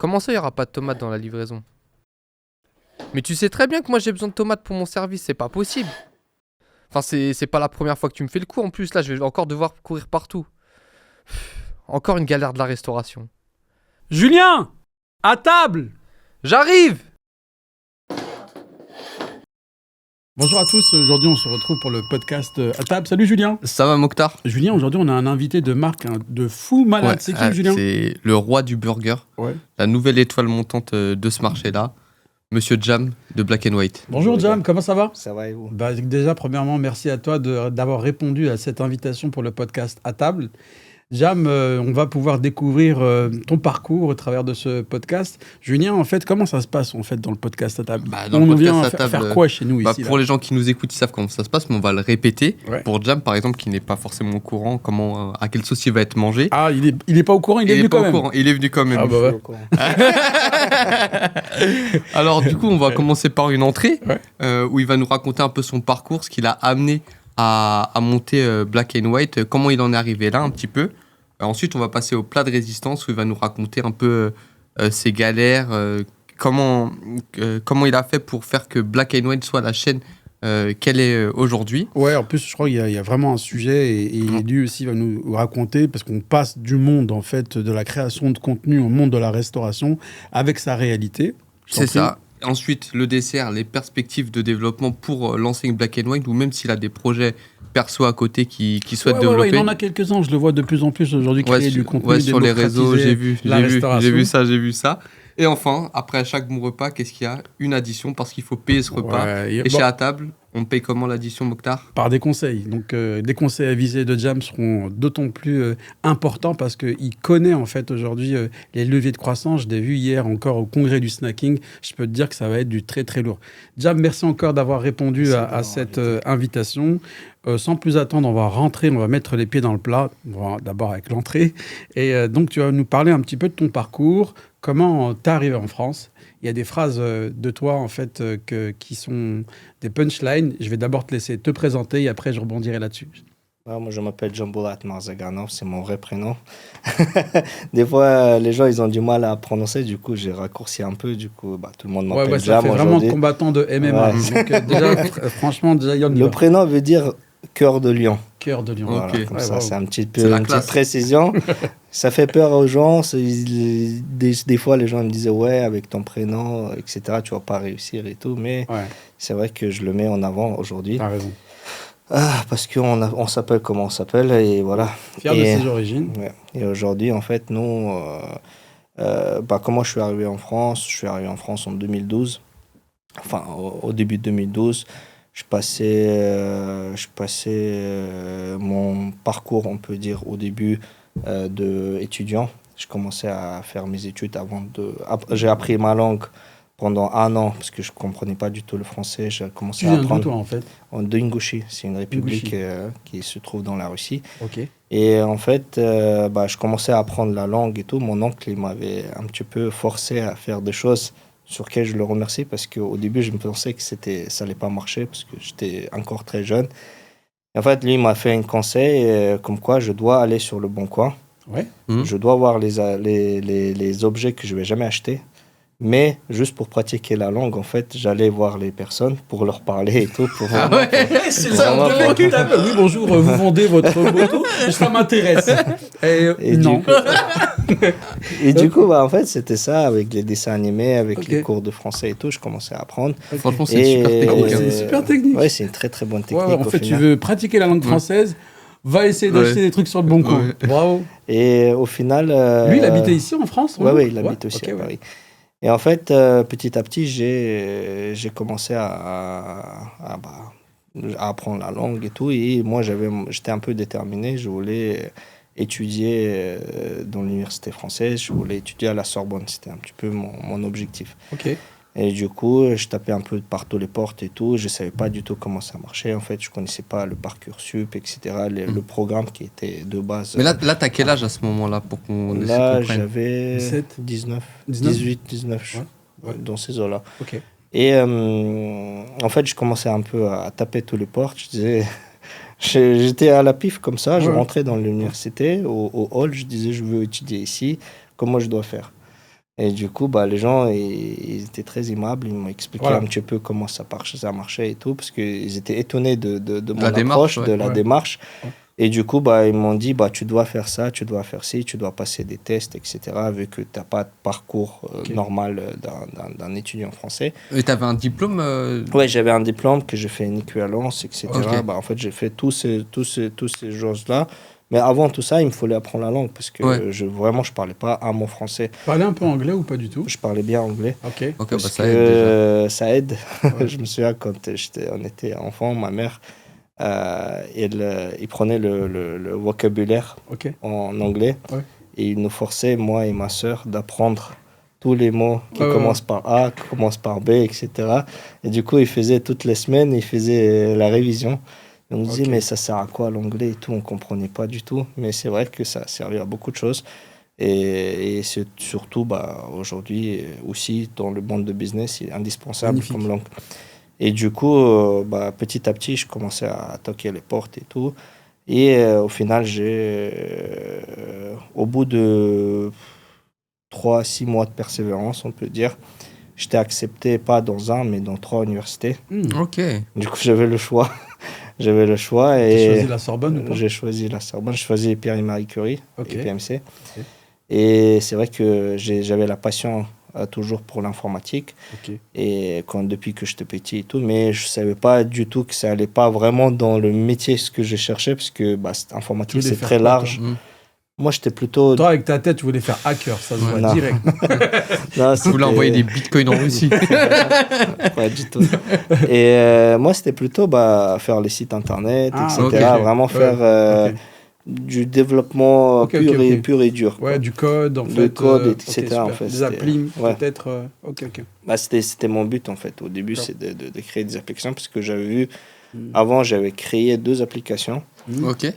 Comment ça, il n'y aura pas de tomates dans la livraison? Mais tu sais très bien que moi j'ai besoin de tomates pour mon service, c'est pas possible. Enfin, c'est pas la première fois que tu me fais le coup en plus, là je vais encore devoir courir partout. Encore une galère de la restauration. Julien! À table! J'arrive! Bonjour à tous, aujourd'hui on se retrouve pour le podcast à table. Salut Julien! Ça va Mokhtar? Julien, aujourd'hui on a un invité de marque de fou malade. C'est qui Julien? C'est le roi du burger, la nouvelle étoile montante de ce marché-là, Monsieur Jam de Black & White. Bonjour Jam, comment ça va? Ça va et vous? Déjà, premièrement, merci à toi d'avoir répondu à cette invitation pour le podcast à table. Jam, on va pouvoir découvrir ton parcours au travers de ce podcast. Julien, en fait, comment ça se passe en fait dans le podcast à table? On vient faire quoi chez nous ici? Pour les gens qui nous écoutent, ils savent comment ça se passe, mais on va le répéter. Ouais. Pour Jam, par exemple, qui n'est pas forcément au courant, à quelle sauce il va être mangé. Ah, il est pas au courant, il est venu quand même. Il est venu quand même. Ah bah ouais. Alors du coup, on va commencer par une entrée où il va nous raconter un peu son parcours, ce qu'il a amené à monter Black & White, comment il en est arrivé là un petit peu. Ensuite, on va passer au plat de résistance où il va nous raconter un peu ses galères, comment il a fait pour faire que Black & White soit la chaîne qu'elle est aujourd'hui. Ouais, en plus, je crois qu'il y a vraiment un sujet et lui aussi va nous raconter, parce qu'on passe du monde, en fait, de la création de contenu au monde de la restauration avec sa réalité. C'est ça. Ensuite, le dessert, les perspectives de développement pour l'enseigne Black & White, ou même s'il a des projets perso à côté qui souhaite développer. Il en a quelques-uns, je le vois de plus en plus aujourd'hui créer du contenu, sur les réseaux, j'ai vu ça. Et enfin, après chaque bon repas, qu'est-ce qu'il y a? Une addition, parce qu'il faut payer ce repas. Et chez À Table, on paye comment l'addition, Mokhtar? Par des conseils. Donc, des conseils avisés de Jam seront d'autant plus importants parce qu'il connaît en fait aujourd'hui les leviers de croissance. Je l'ai vu hier encore au congrès du snacking. Je peux te dire que ça va être du très très lourd. Jam, merci encore d'avoir répondu à cette invitation. Sans plus attendre, on va rentrer, on va mettre les pieds dans le plat. D'abord avec l'entrée. Et donc, tu vas nous parler un petit peu de ton parcours. Comment t'es arrivé en France? Il y a des phrases de toi, en fait, qui sont des punchlines. Je vais d'abord te laisser te présenter et après, je rebondirai là-dessus. Moi, je m'appelle Jamboulat Marzaganov, c'est mon vrai prénom. Des fois, les gens, ils ont du mal à prononcer. Du coup, j'ai raccourci un peu. Du coup, tout le monde m'appelle Jam. Ça fait vraiment combattant de MMA. Donc, déjà, franchement, le prénom veut dire cœur de lion. Cœur de lion. Voilà, comme ça, c'est un petit peu une petite précision. Ça fait peur aux gens. Des fois, les gens me disaient avec ton prénom, etc., tu vas pas réussir et tout. Mais c'est vrai que je le mets en avant aujourd'hui. T'as raison. Parce qu'on s'appelle comme on s'appelle et voilà. Fier de ses origines. Ouais. Et aujourd'hui, en fait, nous, comment je suis arrivé en France? Je suis arrivé en France en 2012. Enfin, au début de 2012. Je passais mon parcours, on peut dire, au début d'étudiant. Je commençais à faire mes études j'ai appris ma langue pendant 1 an parce que je ne comprenais pas du tout le français. J'ai commencé à apprendre. D'où toi, en fait? De Ingouchi. C'est une république qui se trouve dans la Russie. Okay. Et en fait, je commençais à apprendre la langue et tout. Mon oncle, il m'avait un petit peu forcé à faire des choses sur lesquelles je le remercie parce qu'au début, je me pensais que ça n'allait pas marcher parce que j'étais encore très jeune. Et en fait, lui, il m'a fait un conseil comme quoi je dois aller sur le Bon Coin. Ouais. Je dois voir les objets que je ne vais jamais acheter. Mais juste pour pratiquer la langue, en fait, j'allais voir les personnes pour leur parler et tout. C'est ça, oui, bonjour, vous vendez votre moto? Ça m'intéresse. Et non. Et du coup, en fait, c'était ça, avec les dessins animés, avec les cours de français et tout, je commençais à apprendre. Franchement, c'est une super technique. C'est une super technique. Ouais, c'est une très très bonne technique. En fait, tu veux pratiquer la langue française, va essayer d'acheter des trucs sur le Bon Coin. Bravo. Et au final... Lui, il habitait ici en France? Oui, il habite aussi à Paris. Et en fait, petit à petit, j'ai commencé à apprendre la langue et tout. Et moi, j'étais un peu déterminé. Je voulais étudier dans l'université française. Je voulais étudier à la Sorbonne. C'était un petit peu mon objectif. Ok. Et du coup, je tapais un peu partout les portes et tout. Je ne savais pas du tout comment ça marchait. En fait, je ne connaissais pas le Parcoursup, etc., le programme qui était de base. Mais là tu as quel âge à ce moment-là pour qu'on Là, j'avais 18, 19, dans ces eaux-là. Okay. Et en fait, je commençais un peu à taper toutes les portes. J'étais à la pif comme ça. Je rentrais dans l'université, au hall. Je disais, je veux étudier ici. Comment je dois faire? Et du coup, les gens, ils étaient très aimables. Ils m'ont expliqué un petit peu comment ça marchait et tout, parce qu'ils étaient étonnés de mon approche, de la démarche. Ouais. Et du coup, ils m'ont dit, tu dois faire ça, tu dois faire ci, tu dois passer des tests, etc., vu que tu n'as pas de parcours normal d'un étudiant français. Et tu avais un diplôme Ouais, j'avais un diplôme que j'ai fait une équivalence, etc. Okay. En fait, j'ai fait tous ces choses-là. Mais avant tout ça, il me fallait apprendre la langue parce que vraiment, je ne parlais pas un mot français. Tu parlais un peu anglais ou pas du tout? Je parlais bien anglais. Ok. Parce ça aide déjà. Ça aide. Ouais. Je me souviens quand on était enfant, ma mère, il prenait le vocabulaire en anglais et il nous forçait, moi et ma sœur, d'apprendre tous les mots qui commencent par A, qui commencent par B, etc. Et du coup, il faisait toutes les semaines, il faisait la révision. On nous disait, mais ça sert à quoi l'anglais et tout, on ne comprenait pas du tout. Mais c'est vrai que ça a servi à beaucoup de choses. Et c'est surtout, aujourd'hui, aussi, dans le monde de business, c'est indispensable comme langue. Et du coup, petit à petit, je commençais à toquer les portes et tout. Et au final, au bout de 3-6 mois de persévérance, on peut dire, j'étais accepté pas dans un, mais dans 3 universités. Ok. Du coup, j'avais le choix. J'avais le choix. Tu as choisi la Sorbonne ou pas? J'ai choisi la Sorbonne. Je choisi Pierre et Marie Curie et PMC. Et c'est vrai que j'avais la passion toujours pour l'informatique. Et depuis que j'étais petit et tout, mais je ne savais pas du tout que ça allait pas vraiment dans le métier ce que je cherchais, parce que informatique, c'est très large. Moi, j'étais plutôt... Toi, avec ta tête, tu voulais faire hacker, ça se voit direct. Non, tu voulais envoyer des bitcoins en Russie. Pas du tout. Et moi, c'était plutôt faire les sites internet, etc. Vraiment faire du développement pur et dur. Ouais, du code, en fait. Du code, etc. En fait, des applis, peut-être. C'était mon but, en fait. Au début, c'est de créer des applications, parce que j'avais vu... Avant, j'avais créé 2 applications.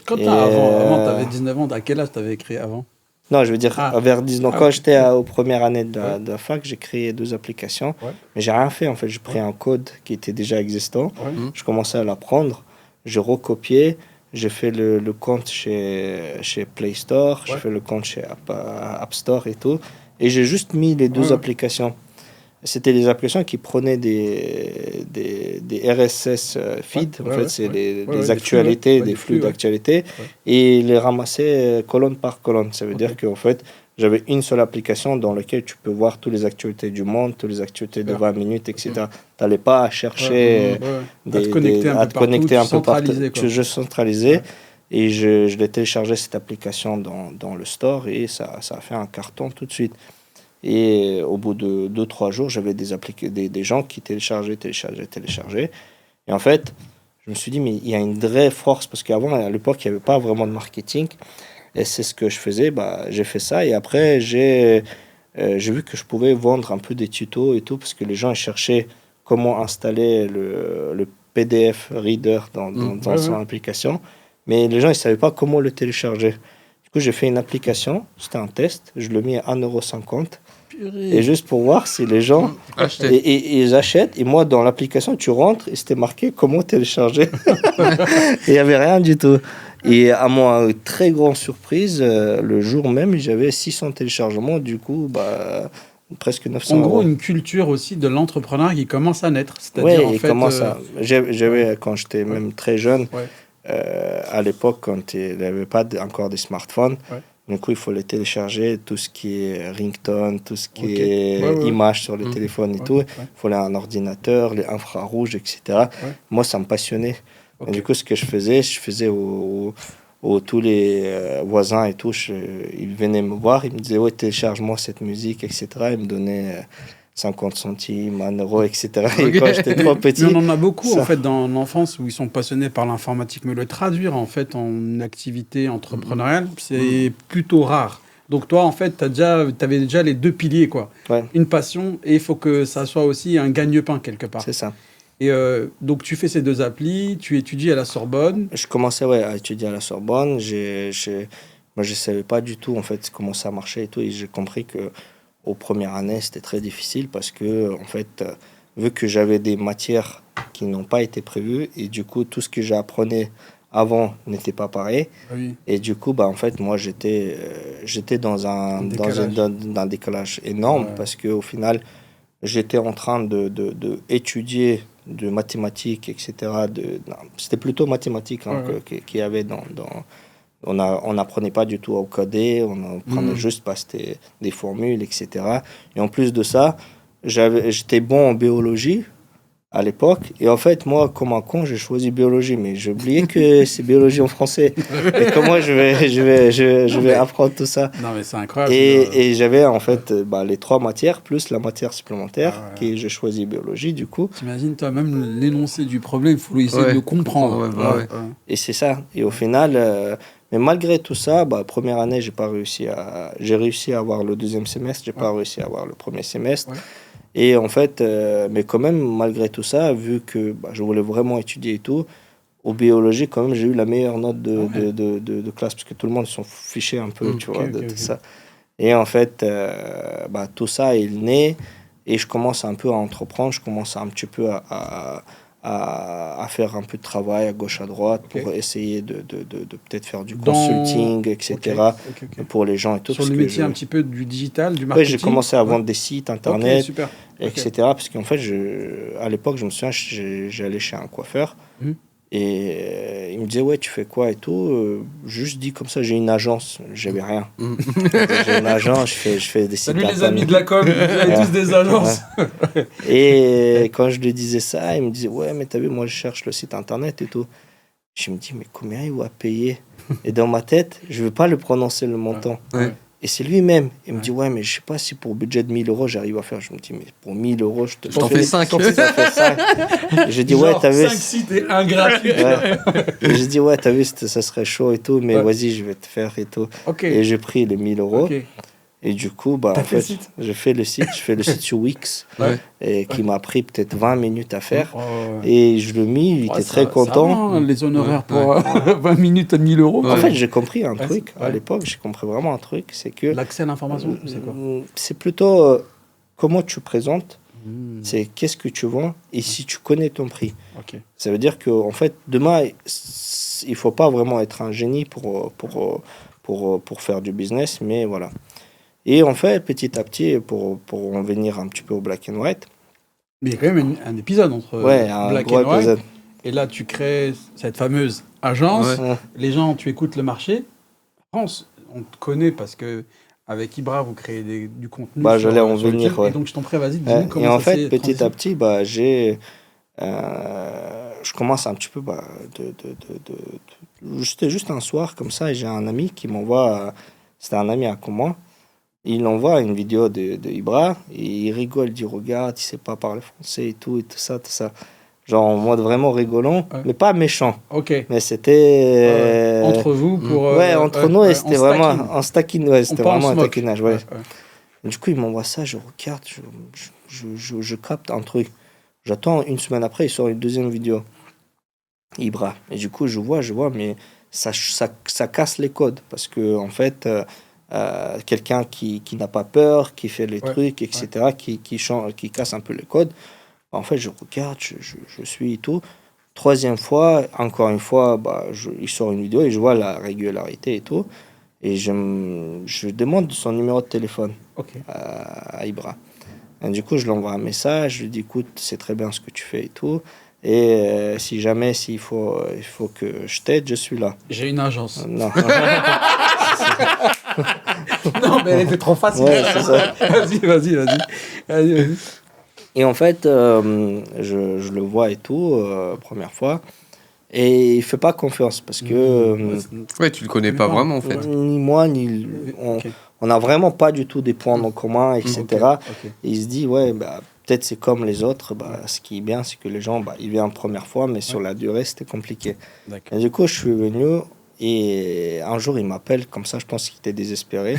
Quand avant tu avais 19 ans, à quel âge tu avais créé avant? Non, je veux dire, vers 19 ans, quand j'étais aux premières années de la fac, j'ai créé 2 applications. Mais j'ai rien fait, en fait. J'ai pris un code qui était déjà existant. Je commençais à l'apprendre. J'ai recopié. J'ai fait le compte chez Play Store. J'ai fait le compte chez App Store et tout. Et j'ai juste mis les 2 applications. C'était des applications qui prenaient des RSS feed, en fait, c'est des actualités, des flux d'actualités, et les ramassaient colonne par colonne. Ça veut dire qu'en fait, j'avais une seule application dans laquelle tu peux voir toutes les actualités du monde, toutes les actualités de 20 minutes, etc. Tu n'allais pas chercher à te connecter un peu partout. Je centralisais. Et je l'ai téléchargé, cette application, dans le store, et ça a fait un carton tout de suite. Et au bout de 2-3 jours, j'avais des gens qui téléchargeaient. Et en fait, je me suis dit, mais il y a une vraie force, parce qu'avant, à l'époque, il n'y avait pas vraiment de marketing. Et c'est ce que je faisais. J'ai fait ça. Et après, j'ai vu que je pouvais vendre un peu des tutos et tout, parce que les gens cherchaient comment installer le PDF Reader dans son application. Mais les gens, ils ne savaient pas comment le télécharger. Du coup, j'ai fait une application. C'était un test. Je l'ai mis à 1,50 €. Et juste pour voir si les gens ils achètent. Et moi, dans l'application, tu rentres et c'était marqué comment télécharger. Et il n'y avait rien du tout. Et à moi, très grande surprise, le jour même, j'avais 600 téléchargements. Du coup, presque 900 €. En gros, une culture aussi de l'entrepreneur qui commence à naître. C'est-à-dire, en fait, j'avais, quand j'étais même très jeune, à l'époque, quand il n'y avait pas encore des smartphones, du coup, il faut les télécharger, tout ce qui est ringtone, tout ce qui est images sur les téléphones et tout. Il faut un ordinateur, les infrarouges, etc. Moi, ça me passionnait. Et du coup, ce que je faisais tous les voisins et tout, ils venaient me voir, ils me disaient, télécharge-moi cette musique, etc. Ils me donnaient 50 centimes, 1 €, etc. Et quand j'étais trop petit... Mais on en a beaucoup, en fait, dans l'enfance où ils sont passionnés par l'informatique. Mais le traduire, en fait, en activité entrepreneuriale, c'est plutôt rare. Donc toi, en fait, t'avais déjà les 2 piliers, quoi. Une passion, et il faut que ça soit aussi un gagne-pain, quelque part. C'est ça. Et donc, tu fais ces 2 applis, tu étudies à la Sorbonne. Je commençais à étudier à la Sorbonne. Moi, je ne savais pas du tout, en fait, comment ça marchait et tout. Et j'ai compris que aux premières années, c'était très difficile parce que, en fait, vu que j'avais des matières qui n'ont pas été prévues, et du coup, tout ce que j'apprenais avant n'était pas pareil. Oui. Et du coup, bah, en fait, moi, j'étais dans un décalage énorme parce qu'au final, j'étais en train de étudier de mathématiques, etc. C'était plutôt mathématiques qu'il y avait on n'apprenait pas du tout à coder, on apprenait juste parce que c'était des formules, etc. Et en plus de ça, j'étais bon en biologie à l'époque. Et en fait, moi, comme un con, j'ai choisi biologie. Mais j'ai oublié que c'est biologie en français. Et comment je vais apprendre tout ça? Non, mais c'est incroyable. Et j'avais en fait les 3 matières, plus la matière supplémentaire, que j'ai choisi biologie, du coup. T'imagines, toi, même l'énoncé du problème, il faut essayer de le comprendre. Et c'est ça. Et au final... mais malgré tout ça, première année, j'ai réussi à avoir le deuxième semestre, j'ai pas réussi à avoir le premier semestre. Ouais. Et en fait, mais quand même, malgré tout ça, vu que je voulais vraiment étudier et tout, au biologie, quand même, j'ai eu la meilleure note de classe, parce que tout le monde s'en fichait un peu, tu vois, tout ça. Et en fait, tout ça est né, et je commence un peu à entreprendre, je commence un petit peu à faire un peu de travail à gauche, à droite, pour essayer de peut-être faire du consulting, etc., pour les gens et tout. Sur le métier un petit peu du digital, du marketing. Oui, j'ai commencé à vendre des sites internet, etc., parce qu'en fait, à l'époque, je me souviens, j'allais chez un coiffeur, et il me disait, ouais, tu fais quoi et tout. Juste dit comme ça, j'ai une agence, j'avais rien. J'ai une agence, je fais des sites internet. Salut les amis de la com, vous avez tous des agences. Et quand je lui disais ça, il me disait, ouais, mais t'as vu, moi je cherche le site internet et tout. Je me dis, mais combien il va payer? Et dans ma tête, je ne veux pas le prononcer le montant. Et c'est lui-même. Il me dit, ouais, mais je ne sais pas si pour budget de 1000 euros, j'arrive à faire. Je me dis, mais pour 1000 euros, je t'en fais 5. Je dis, ouais, t'as vu. 5 sites et un gratuit. Je dis, ouais, t'as vu, ça serait chaud et tout, mais vas-y, je vais te faire et tout. Et j'ai pris les 1000 euros. Et du coup, en fait, je fais le site sur Wix, et qui m'a pris peut-être 20 minutes à faire. Et je le mis, il était très content. Ça va, les honoraires pour 20 minutes à 1000 euros. En fait, j'ai compris un truc. À l'époque, j'ai compris vraiment un truc. C'est que l'accès à l'information, c'est quoi? C'est plutôt comment tu présentes, c'est qu'est-ce que tu vends et si tu connais ton prix. Ça veut dire qu'en fait, demain, il ne faut pas vraiment être un génie pour faire du business, mais voilà. Et en fait, petit à petit, pour en venir un petit peu au Black and White. Mais il y a quand même un épisode entre Black and White. Et là, tu crées cette fameuse agence. Les gens, tu écoutes le marché. En France, on te connaît parce que avec Ibra, vous créez du contenu. J'allais en venir. Et donc, je t'en prie, vas-y, dis-nous comment et en ça fait, petit à petit, je commence un petit peu c'était juste un soir comme ça, et j'ai un ami qui m'envoie. C'était un ami à moi. Il envoie une vidéo de Ibra, et il rigole, il dit, regarde, il sait pas parler français et tout ça. Genre en mode vraiment rigolant, mais pas méchant. Mais c'était... entre vous pour... entre nous, et c'était vraiment un stacking. C'était vraiment un taquinage. Du coup, il m'envoie ça, je regarde, je capte un truc. J'attends une semaine après, il sort une deuxième vidéo. Ibra. Et du coup, je vois, mais ça casse les codes. Parce que, en fait... quelqu'un qui n'a pas peur, qui fait les trucs, etc., qui casse un peu les codes. En fait, je regarde, je suis et tout. Troisième fois, encore une fois, il sort une vidéo et je vois la régularité et tout. Et je demande son numéro de téléphone à Ibra. Et du coup, je lui envoie un message, je lui dis, écoute, c'est très bien ce que tu fais et tout. Et si jamais, il faut que je t'aide, je suis là. J'ai une agence. Non. Non, mais elle était trop facile. C'est ça. Vas-y. Et en fait, je le vois et tout, première fois. Et il ne fait pas confiance parce que... tu le connais pas vraiment, en fait. Ni moi, ni... On n'a vraiment pas du tout des points en commun, etc. Et il se dit, peut-être c'est comme les autres. Ce qui est bien, c'est que les gens, ils viennent première fois, mais sur la durée, c'était compliqué. Et du coup, je suis venu... Et un jour, il m'appelle, comme ça, je pense qu'il était désespéré.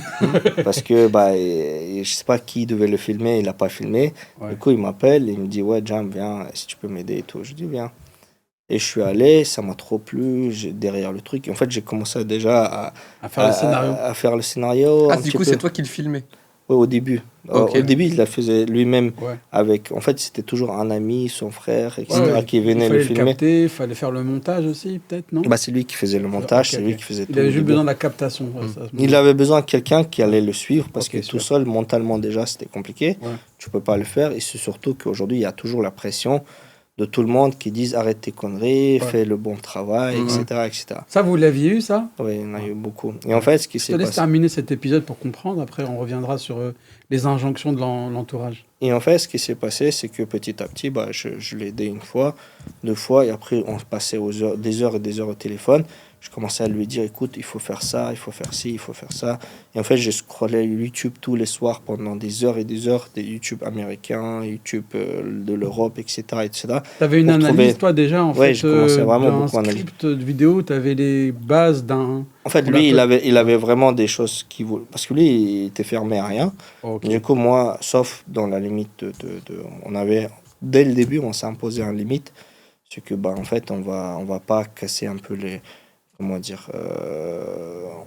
Parce que, je sais pas qui devait le filmer, il l'a pas filmé. Du coup, il m'appelle et il me dit, ouais, Jam, viens, si tu peux m'aider et tout. Je dis, viens. Et je suis allé, ça m'a trop plu, derrière le truc. Et en fait, j'ai commencé déjà à faire le scénario. À faire le scénario. Du coup, c'est toi qui le filmais? Ouais, au début. Ok. Au début, il la faisait lui-même Ouais. avec. En fait, c'était toujours un ami, son frère, etc., Ouais, ouais. qui Il venait fallait le le filmer. capter, il fallait faire le montage aussi, peut-être, non? Bah, c'est lui qui faisait le montage, Ok, c'est lui ok. qui faisait Il tout. avait au juste début. besoin de la captation. Ouais, ça, à ce Il moment-là. avait besoin de quelqu'un qui allait le suivre parce Ok, que tout super. seul, mentalement déjà, c'était compliqué. Ouais. Tu peux pas le faire. Et c'est surtout qu'aujourd'hui, il y a toujours la pression de tout le monde qui disent arrête tes conneries, Ouais. fais le bon travail, Mhm. etc., etc. Ça, vous l'aviez eu, ça? Oui, il y en a eu beaucoup. Et en fait, ce qui Je te s'est laisse passé. terminer cet épisode pour comprendre. Après, on reviendra sur les injonctions de l'entourage. Et en fait, ce qui s'est passé, c'est que petit à petit, bah, je l'ai aidé une fois, 2 fois, et après, on passait des heures et des heures au téléphone. Je commençais à lui dire, écoute, il faut faire ça, il faut faire ci, il faut faire ça. Et en fait, je scrollais YouTube tous les soirs pendant des heures et des heures, des YouTube américains, YouTube de l'Europe, etc., etc. Tu avais une Pour analyse, trouver- toi, déjà, en Ouais, fait, je commençais vraiment d'un beaucoup à analyser. script de vidéo. Tu avais les bases d'un... En fait, On lui, l'appelle- il avait vraiment des choses qui voulaient... Parce que lui, il était fermé à rien. Ok. Du coup, moi, sauf dans la limite on avait, dès le début, on s'est imposé une limite. C'est que, bah, en fait, on va pas casser un peu les... Comment dire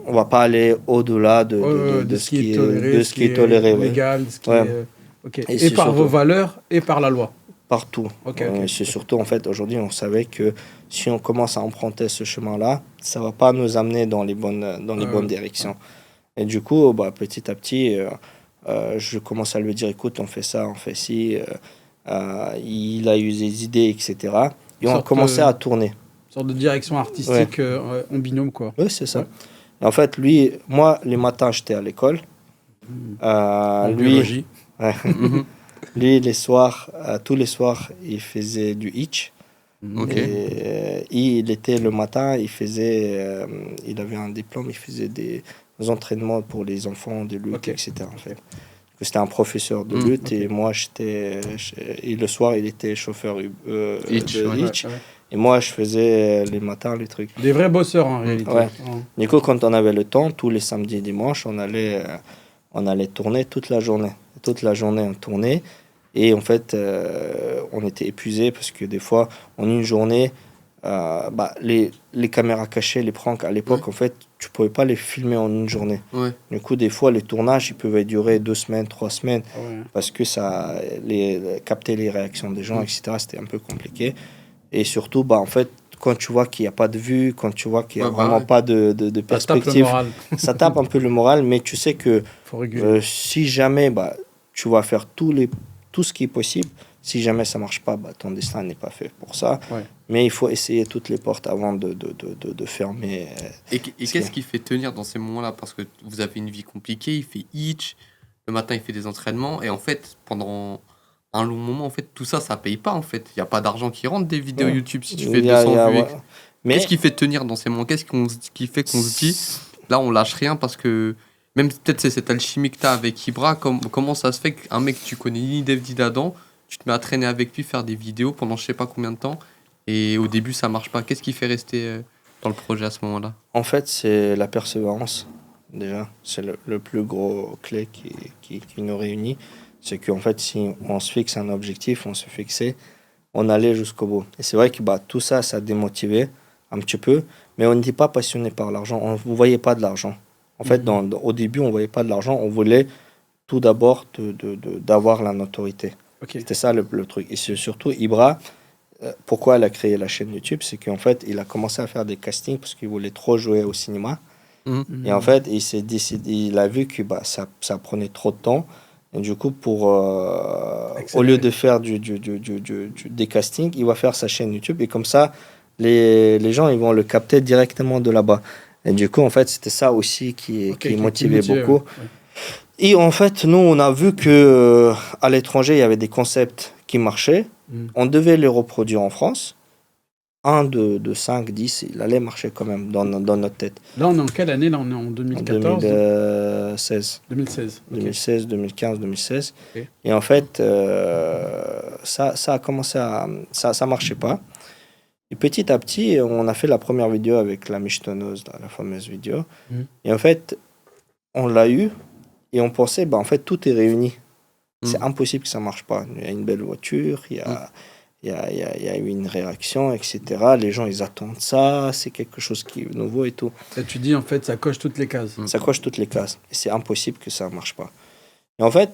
on va pas aller au-delà De ce qui est toléré, de ce qui est toléré. Ouais. légal, de ce qui Ouais. est... ok. Et Et c'est par surtout- vos valeurs et par la loi. Partout. Ok, ok. C'est surtout, en fait, aujourd'hui, on savait que si on commence à emprunter ce chemin-là, ça va pas nous amener dans les bonnes directions. Et du coup, bah, petit à petit, je commence à lui dire, écoute, on fait ça, on fait ci. Il a eu des idées, etc. Et on a Sorte, commencé à tourner. Une sorte de direction artistique en binôme, quoi. Oui, c'est ça. Ouais. Et en fait, lui, moi, les matins, j'étais à l'école. En Lui, biologie. ouais. Mhm. Lui, les soirs, tous les soirs, il faisait du hitch. Ok. Et il était le matin, il avait un diplôme, il faisait des entraînements pour les enfants de lutte, Ok. etc. En fait. C'était un professeur de Mm, lutte ok. et moi, et le soir, il était chauffeur Hitch, de ouais. hitch. Ouais, ouais. Et moi, je faisais les matins les trucs. Des vrais bosseurs, en réalité. Ouais. Ouais. Du coup, quand on avait le temps, tous les samedis et dimanches, on allait tourner toute la journée. Toute la journée, on tournait. Et en fait, on était épuisés parce que des fois, en une journée, les caméras cachées, les pranks, à l'époque, en fait, tu pouvais pas les filmer en une journée. Ouais. Du coup, des fois, les tournages, ils pouvaient durer 2 semaines, 3 semaines, Ouais. parce que capter les réactions des gens, etc., c'était un peu compliqué. Et surtout, bah, en fait, quand tu vois qu'il n'y a pas de vue, quand tu vois qu'il n'y a Ouais, bah vraiment ouais. pas de Ça tape le perspective, moral. ça tape un peu le moral, mais tu sais que Faut réguler. si jamais bah, tu vas faire tout ce qui est possible, si jamais ça marche pas, bah, ton destin n'est pas fait pour ça. Ouais. Mais il faut essayer toutes les portes avant de fermer. Et qu'est-ce qui fait tenir dans ces moments-là? Parce que vous avez une vie compliquée, il fait hitch, le matin il fait des entraînements, et en fait, pendant un long moment, en fait, tout ça, ça paye pas, en fait. Il n'y a pas d'argent qui rentre des vidéos Ouais. YouTube si tu Il fais y a- 200 il y a- vues. ouais. Mais Qu'est-ce qui fait tenir dans ces moments? Qui fait qu'on se dit, là, on lâche rien parce que, même peut-être c'est cette alchimie que tu as avec Ibra, comment ça se fait qu'un mec que tu connais ni Dev ni d'Adam, tu te mets à traîner avec lui, faire des vidéos pendant je sais pas combien de temps, et au début ça marche pas. Qu'est-ce qui fait rester dans le projet à ce moment-là? en fait, c'est la persévérance, déjà. C'est le plus gros clé qui nous réunit. C'est qu'en fait, si on se fixe un objectif, on se fixait, on allait jusqu'au bout. Et c'est vrai que bah, tout ça, ça démotivait un petit peu, mais on n'était pas passionné par l'argent. On ne voyait pas de l'argent. En fait, au début, on ne voyait pas de l'argent. On voulait tout d'abord d'avoir la notoriété. Ok. C'était ça le truc. Et c'est surtout Ibra, pourquoi elle a créé la chaîne YouTube, c'est qu'en fait, il a commencé à faire des castings parce qu'il voulait trop jouer au cinéma. Et en fait, il s'est décidé, il a vu que bah, ça prenait trop de temps. Et du coup, au lieu de faire des castings, il va faire sa chaîne YouTube. Et comme ça, les gens ils vont le capter directement de là-bas. Et du coup, en fait, c'était ça aussi qui motivait beaucoup. Ouais. Et en fait, nous, on a vu que à l'étranger, il y avait des concepts qui marchaient. On devait les reproduire en France. 1, 2, 5, 10, il allait marcher quand même dans notre tête. Là, on est en quelle année? Là, on est en En 2014 2016. 2016. Ok. 2016, 2015, 2016. Ok. Et en fait, ça a commencé ça marchait pas. Et petit à petit, on a fait la première vidéo avec la michetonneuse, la fameuse vidéo. Et en fait, on l'a eu et on pensait, bah, en fait, tout est réuni. C'est impossible que ça marche pas. Il y a une belle voiture, il y a eu une réaction, etc. Les gens, ils attendent ça, c'est quelque chose qui est nouveau et tout. Et tu dis, en fait, ça coche toutes les cases. Ça coche toutes les cases. Et c'est impossible que ça ne marche pas. Et en fait,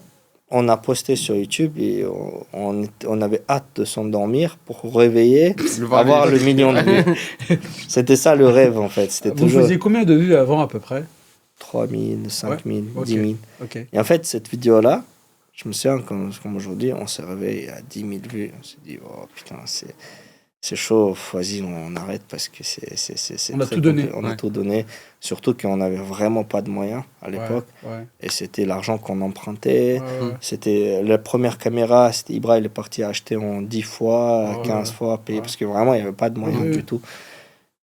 on a posté sur YouTube et on avait hâte de s'endormir pour réveiller, avoir le million de vues. C'était ça le rêve en fait. C'était Vous faisiez combien de vues avant à peu près? 3 000, 5 000, ok, 10 000. ok. Et en fait, cette vidéo-là, je me souviens, comme aujourd'hui, on s'est réveillé à 10 000 vues. On s'est dit, oh putain, c'est chaud, vas-y, on arrête parce que c'est On a tout donné. On a tout donné. Surtout qu'on n'avait vraiment pas de moyens à l'époque. Ouais. Et c'était l'argent qu'on empruntait. Ouais. C'était la première caméra, c'était Ibra, il est parti acheter en 10 fois, 15 fois, payé, parce que vraiment, il n'y avait pas de moyens du tout.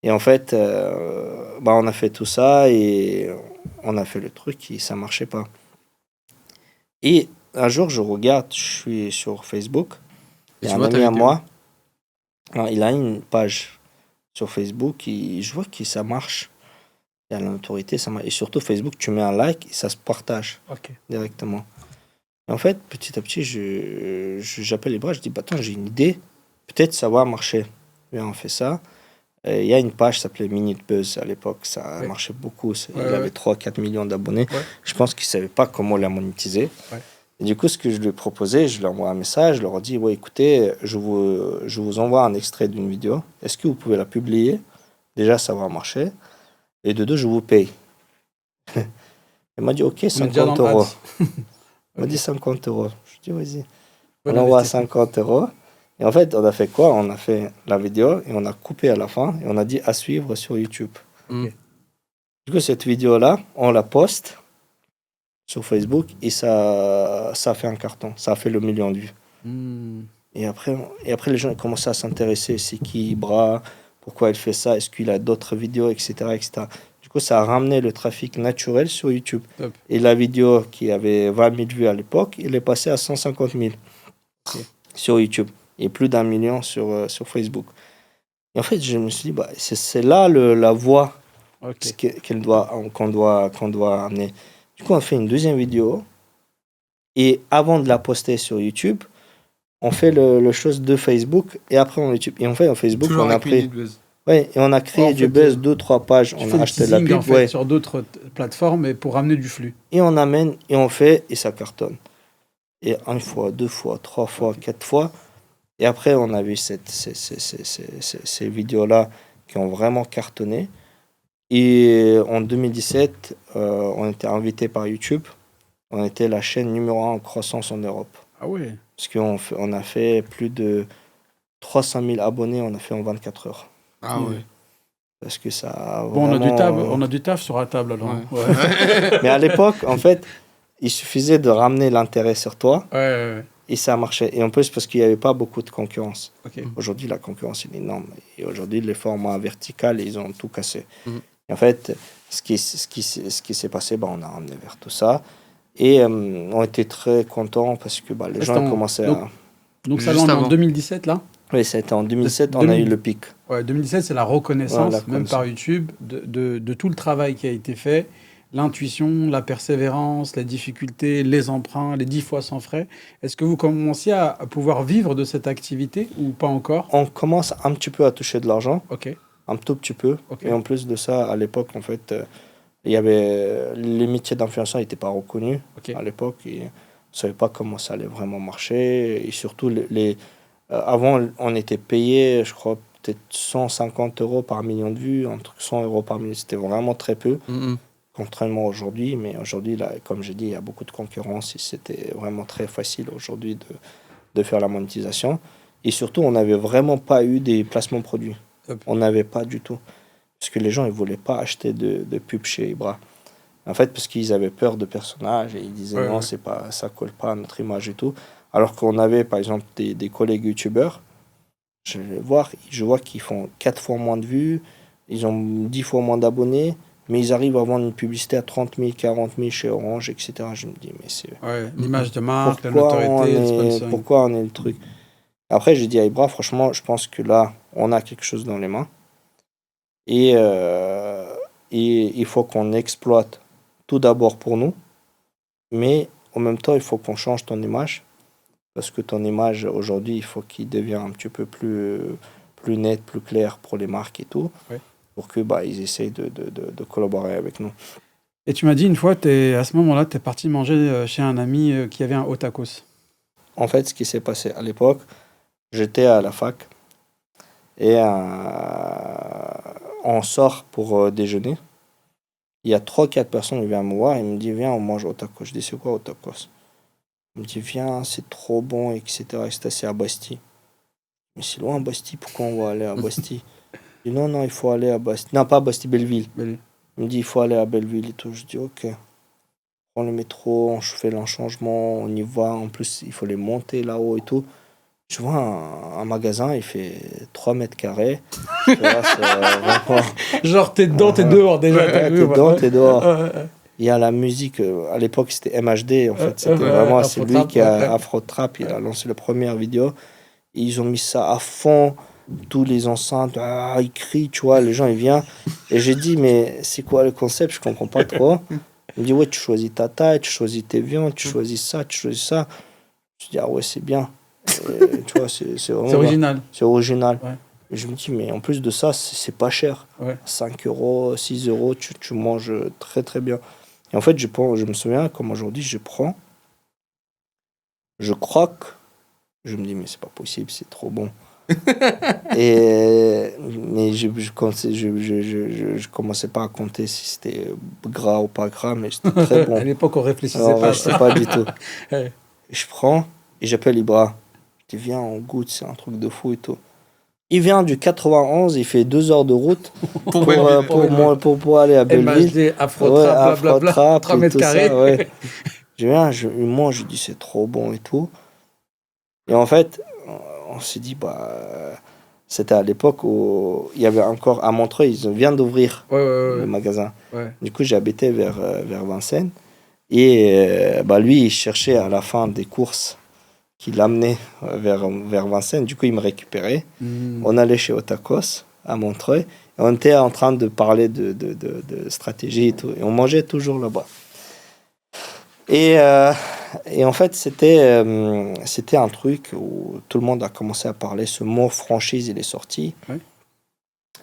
Et en fait, on a fait tout ça et on a fait le truc et ça ne marchait pas. Et un jour, je regarde, je suis sur Facebook, il y a un ami à moi, alors, il a une page sur Facebook et je vois que ça marche. Il y a la notoriété, ça marche. Et surtout, Facebook, tu mets un like et ça se partage directement. Et en fait, petit à petit, j'appelle les bras, je dis, attends, j'ai une idée, peut-être ça va marcher. Et on fait ça. Il y a une page qui s'appelait Minute Buzz à l'époque, ça marchait beaucoup. Il avait 3-4 millions d'abonnés. Je pense qu'il ne savait pas comment la monétiser. Et du coup, ce que je lui ai proposé, je lui envoie un message, je leur ai dit, écoutez, je vous envoie un extrait d'une vidéo. Est-ce que vous pouvez la publier? Déjà, ça va marcher. Et de deux, je vous paye. Il m'a dit, ok, 50 euros. Il m'a dit 50 euros. Je lui ai dit, vas-y. On envoie 50 euros. Et en fait, on a fait quoi? On a fait la vidéo et on a coupé à la fin et on a dit à suivre sur YouTube. Du coup, cette vidéo-là, on la poste sur Facebook et ça a fait un carton. Ça a fait le million de vues. Et après, les gens ont commencé à s'intéresser. C'est qui Ibra? Pourquoi il fait ça? Est-ce qu'il a d'autres vidéos, etc., etc. Du coup, ça a ramené le trafic naturel sur YouTube. Top. Et la vidéo qui avait 20 000 vues à l'époque, il est passé à 150 000 sur YouTube. Et plus d'1 million sur Facebook. Et en fait, je me suis dit, c'est là la voie qu'on doit amener. Du coup, on fait une deuxième vidéo. Et avant de la poster sur YouTube, on fait le chose de Facebook et après on YouTube. Et en fait, en Facebook, toujours on a pris. Et on a créé du buzz, 2-3 pages. On a acheté de la pub. En fait, sur d'autres plateformes et pour ramener du flux. Et on amène et on fait et ça cartonne. Et 1 fois, 2 fois, 3 fois, 4 fois. Et après, on a vu ces vidéos-là qui ont vraiment cartonné. Et en 2017, on était invité par YouTube. On était la chaîne numéro 1 en croissance en Europe. Ah ouais. Parce qu'on a fait plus de 300 000 abonnés, on a fait en 24 heures. Ah ouais. Parce que ça a vraiment... on a du taf sur la table alors. Ouais. Mais à l'époque, en fait, il suffisait de ramener l'intérêt sur toi. Ouais. Et ça marchait. Et en plus, parce qu'il n'y avait pas beaucoup de concurrence. Aujourd'hui, la concurrence est énorme. Et aujourd'hui, les formats verticaux, ils ont tout cassé. Et en fait, ce qui s'est passé, on a ramené vers tout ça. Et on était très contents parce que les gens commençaient à... Donc ça va en 2017, là? Oui, c'était en 2017, on a eu le pic. Ouais, 2017, c'est la reconnaissance, même par YouTube, de tout le travail qui a été fait. L'intuition, la persévérance, la difficulté, les emprunts, les 10 fois sans frais. Est-ce que vous commenciez à pouvoir vivre de cette activité ou pas encore? On commence un petit peu à toucher de l'argent. Un tout petit peu. Et en plus de ça, à l'époque, en fait, il y avait les métiers d'influenceur n'étaient pas reconnus à l'époque. Et on ne savait pas comment ça allait vraiment marcher. Et surtout, avant, on était payé, je crois, peut-être 150 euros par million de vues, entre 100 euros par million. C'était vraiment très peu. Contrairement aujourd'hui, mais aujourd'hui, là, comme j'ai dit, il y a beaucoup de concurrence et c'était vraiment très facile aujourd'hui de faire la monétisation. Et surtout, on n'avait vraiment pas eu des placements produits. On n'avait pas du tout. Parce que les gens, ils ne voulaient pas acheter de pub chez Ibra. En fait, parce qu'ils avaient peur de personnages et ils disaient non, c'est pas, ça ne colle pas à notre image et tout. Alors qu'on avait, par exemple, des collègues youtubeurs, je vois qu'ils font 4 fois moins de vues, ils ont 10 fois moins d'abonnés, mais ils arrivent à vendre une publicité à 30 000, 40 000 chez Orange, etc. Je me dis, mais c'est... l'image de marque, la notoriété, le sponsoring. Pourquoi on est le truc? Après, j'ai dit à Ibra, franchement, je pense que là, on a quelque chose dans les mains. Et il faut qu'on exploite tout d'abord pour nous, mais en même temps, il faut qu'on change ton image. Parce que ton image, aujourd'hui, il faut qu'il devienne un petit peu plus net, plus clair pour les marques et tout. Pour que ils essayent de collaborer avec nous. Et tu m'as dit une fois, à ce moment-là, tu es parti manger chez un ami qui avait un hot tacos. En fait, ce qui s'est passé à l'époque, j'étais à la fac et on sort pour déjeuner. Il y a 3-4 personnes qui viennent me voir et me disent viens, on mange au tacos. Je dis c'est quoi au tacos? Il me dit viens, c'est trop bon, etc. C'est à Bastille. Mais c'est loin Bastille, pourquoi on va aller à Bastille? Je dis non, il faut aller à Bastille. Non, pas à Bastille, Belleville. Il me dit il faut aller à Belleville et tout. Je dis ok. On prend le métro, on fait l'enchangement, on y va. En plus, il faut les monter là-haut et tout. Je vois un magasin, il fait 3 mètres carrés. Genre, t'es dedans, t'es dehors déjà. T'es dedans, t'es dehors. Il y a la musique, à l'époque c'était MHD, en fait. C'était vraiment, c'est lui qui a Afro Trap, il a lancé la première vidéo. Et ils ont mis ça à fond, tous les enceintes, ils crient, tu vois, les gens ils viennent. Et j'ai dit, mais c'est quoi le concept? Je comprends pas trop. Il me dit, ouais, tu choisis ta taille, tu choisis tes viandes, tu choisis ça, tu choisis ça. Je dis, ah ouais, c'est bien. Et, tu vois, c'est vraiment. C'est original. C'est original. Ouais. Et je me dis, mais en plus de ça, c'est pas cher. Ouais. 5 euros, 6 euros, tu manges très très bien. Et en fait, je me souviens, comme aujourd'hui, je prends, je croque, je me dis, mais c'est pas possible, c'est trop bon. Mais je commençais pas à compter si c'était gras ou pas gras, mais c'était très bon. À l'époque, on réfléchissait pas à ça. Pas du tout. Je prends et j'appelle Ibra. Je dis, viens, on goûte, c'est un truc de fou et tout. Il vient du 91, il fait 2 heures de route pour aller à Belleville. MHD, Afro-Trap, blablabla, 3 mètres carrés. Ça, ouais. Je viens, je mange, je dis c'est trop bon et tout. Et en fait, on s'est dit, c'était à l'époque où il y avait encore à Montreuil, ils viennent d'ouvrir le magasin. Ouais. Du coup, j'habitais vers Vincennes. Et lui, il cherchait à la fin des courses qui l'amenait vers Vincennes. Du coup, il me récupérait. On allait chez Otakos, à Montreuil. Et on était en train de parler de stratégie et tout. Et on mangeait toujours là-bas. Et en fait, c'était un truc où tout le monde a commencé à parler. Ce mot franchise, il est sorti. Ouais.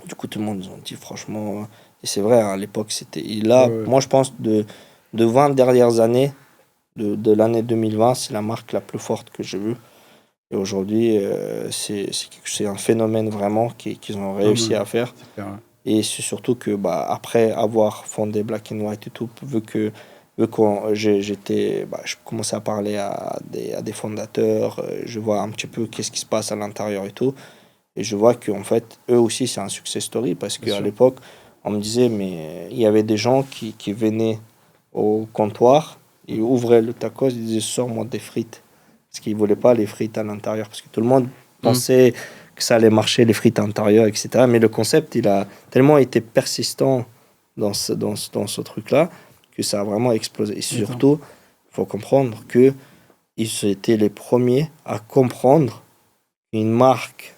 Du coup, tout le monde nous a dit, franchement... Et c'est vrai, à l'époque, c'était... Moi, je pense, de 20 dernières années, de l'année 2020, c'est la marque la plus forte que j'ai vue. Et aujourd'hui, c'est un phénomène vraiment qu'ils ont réussi à faire. Et c'est surtout que après avoir fondé Black and White et tout, vu que je commençais à parler à des fondateurs, je vois un petit peu qu'est-ce qui se passe à l'intérieur et tout. Et je vois qu'en fait, eux aussi, c'est un success story parce qu'à l'époque, on me disait, mais il y avait des gens qui venaient au comptoir, ils ouvraient le tacos, ils disaient sors-moi des frites. Parce qu'ils ne voulaient pas les frites à l'intérieur. Parce que tout le monde pensait que ça allait marcher, les frites à l'intérieur, etc. Mais le concept, il a tellement été persistant dans ce truc-là que ça a vraiment explosé. Et surtout, il faut comprendre qu'ils étaient les premiers à comprendre qu'une marque,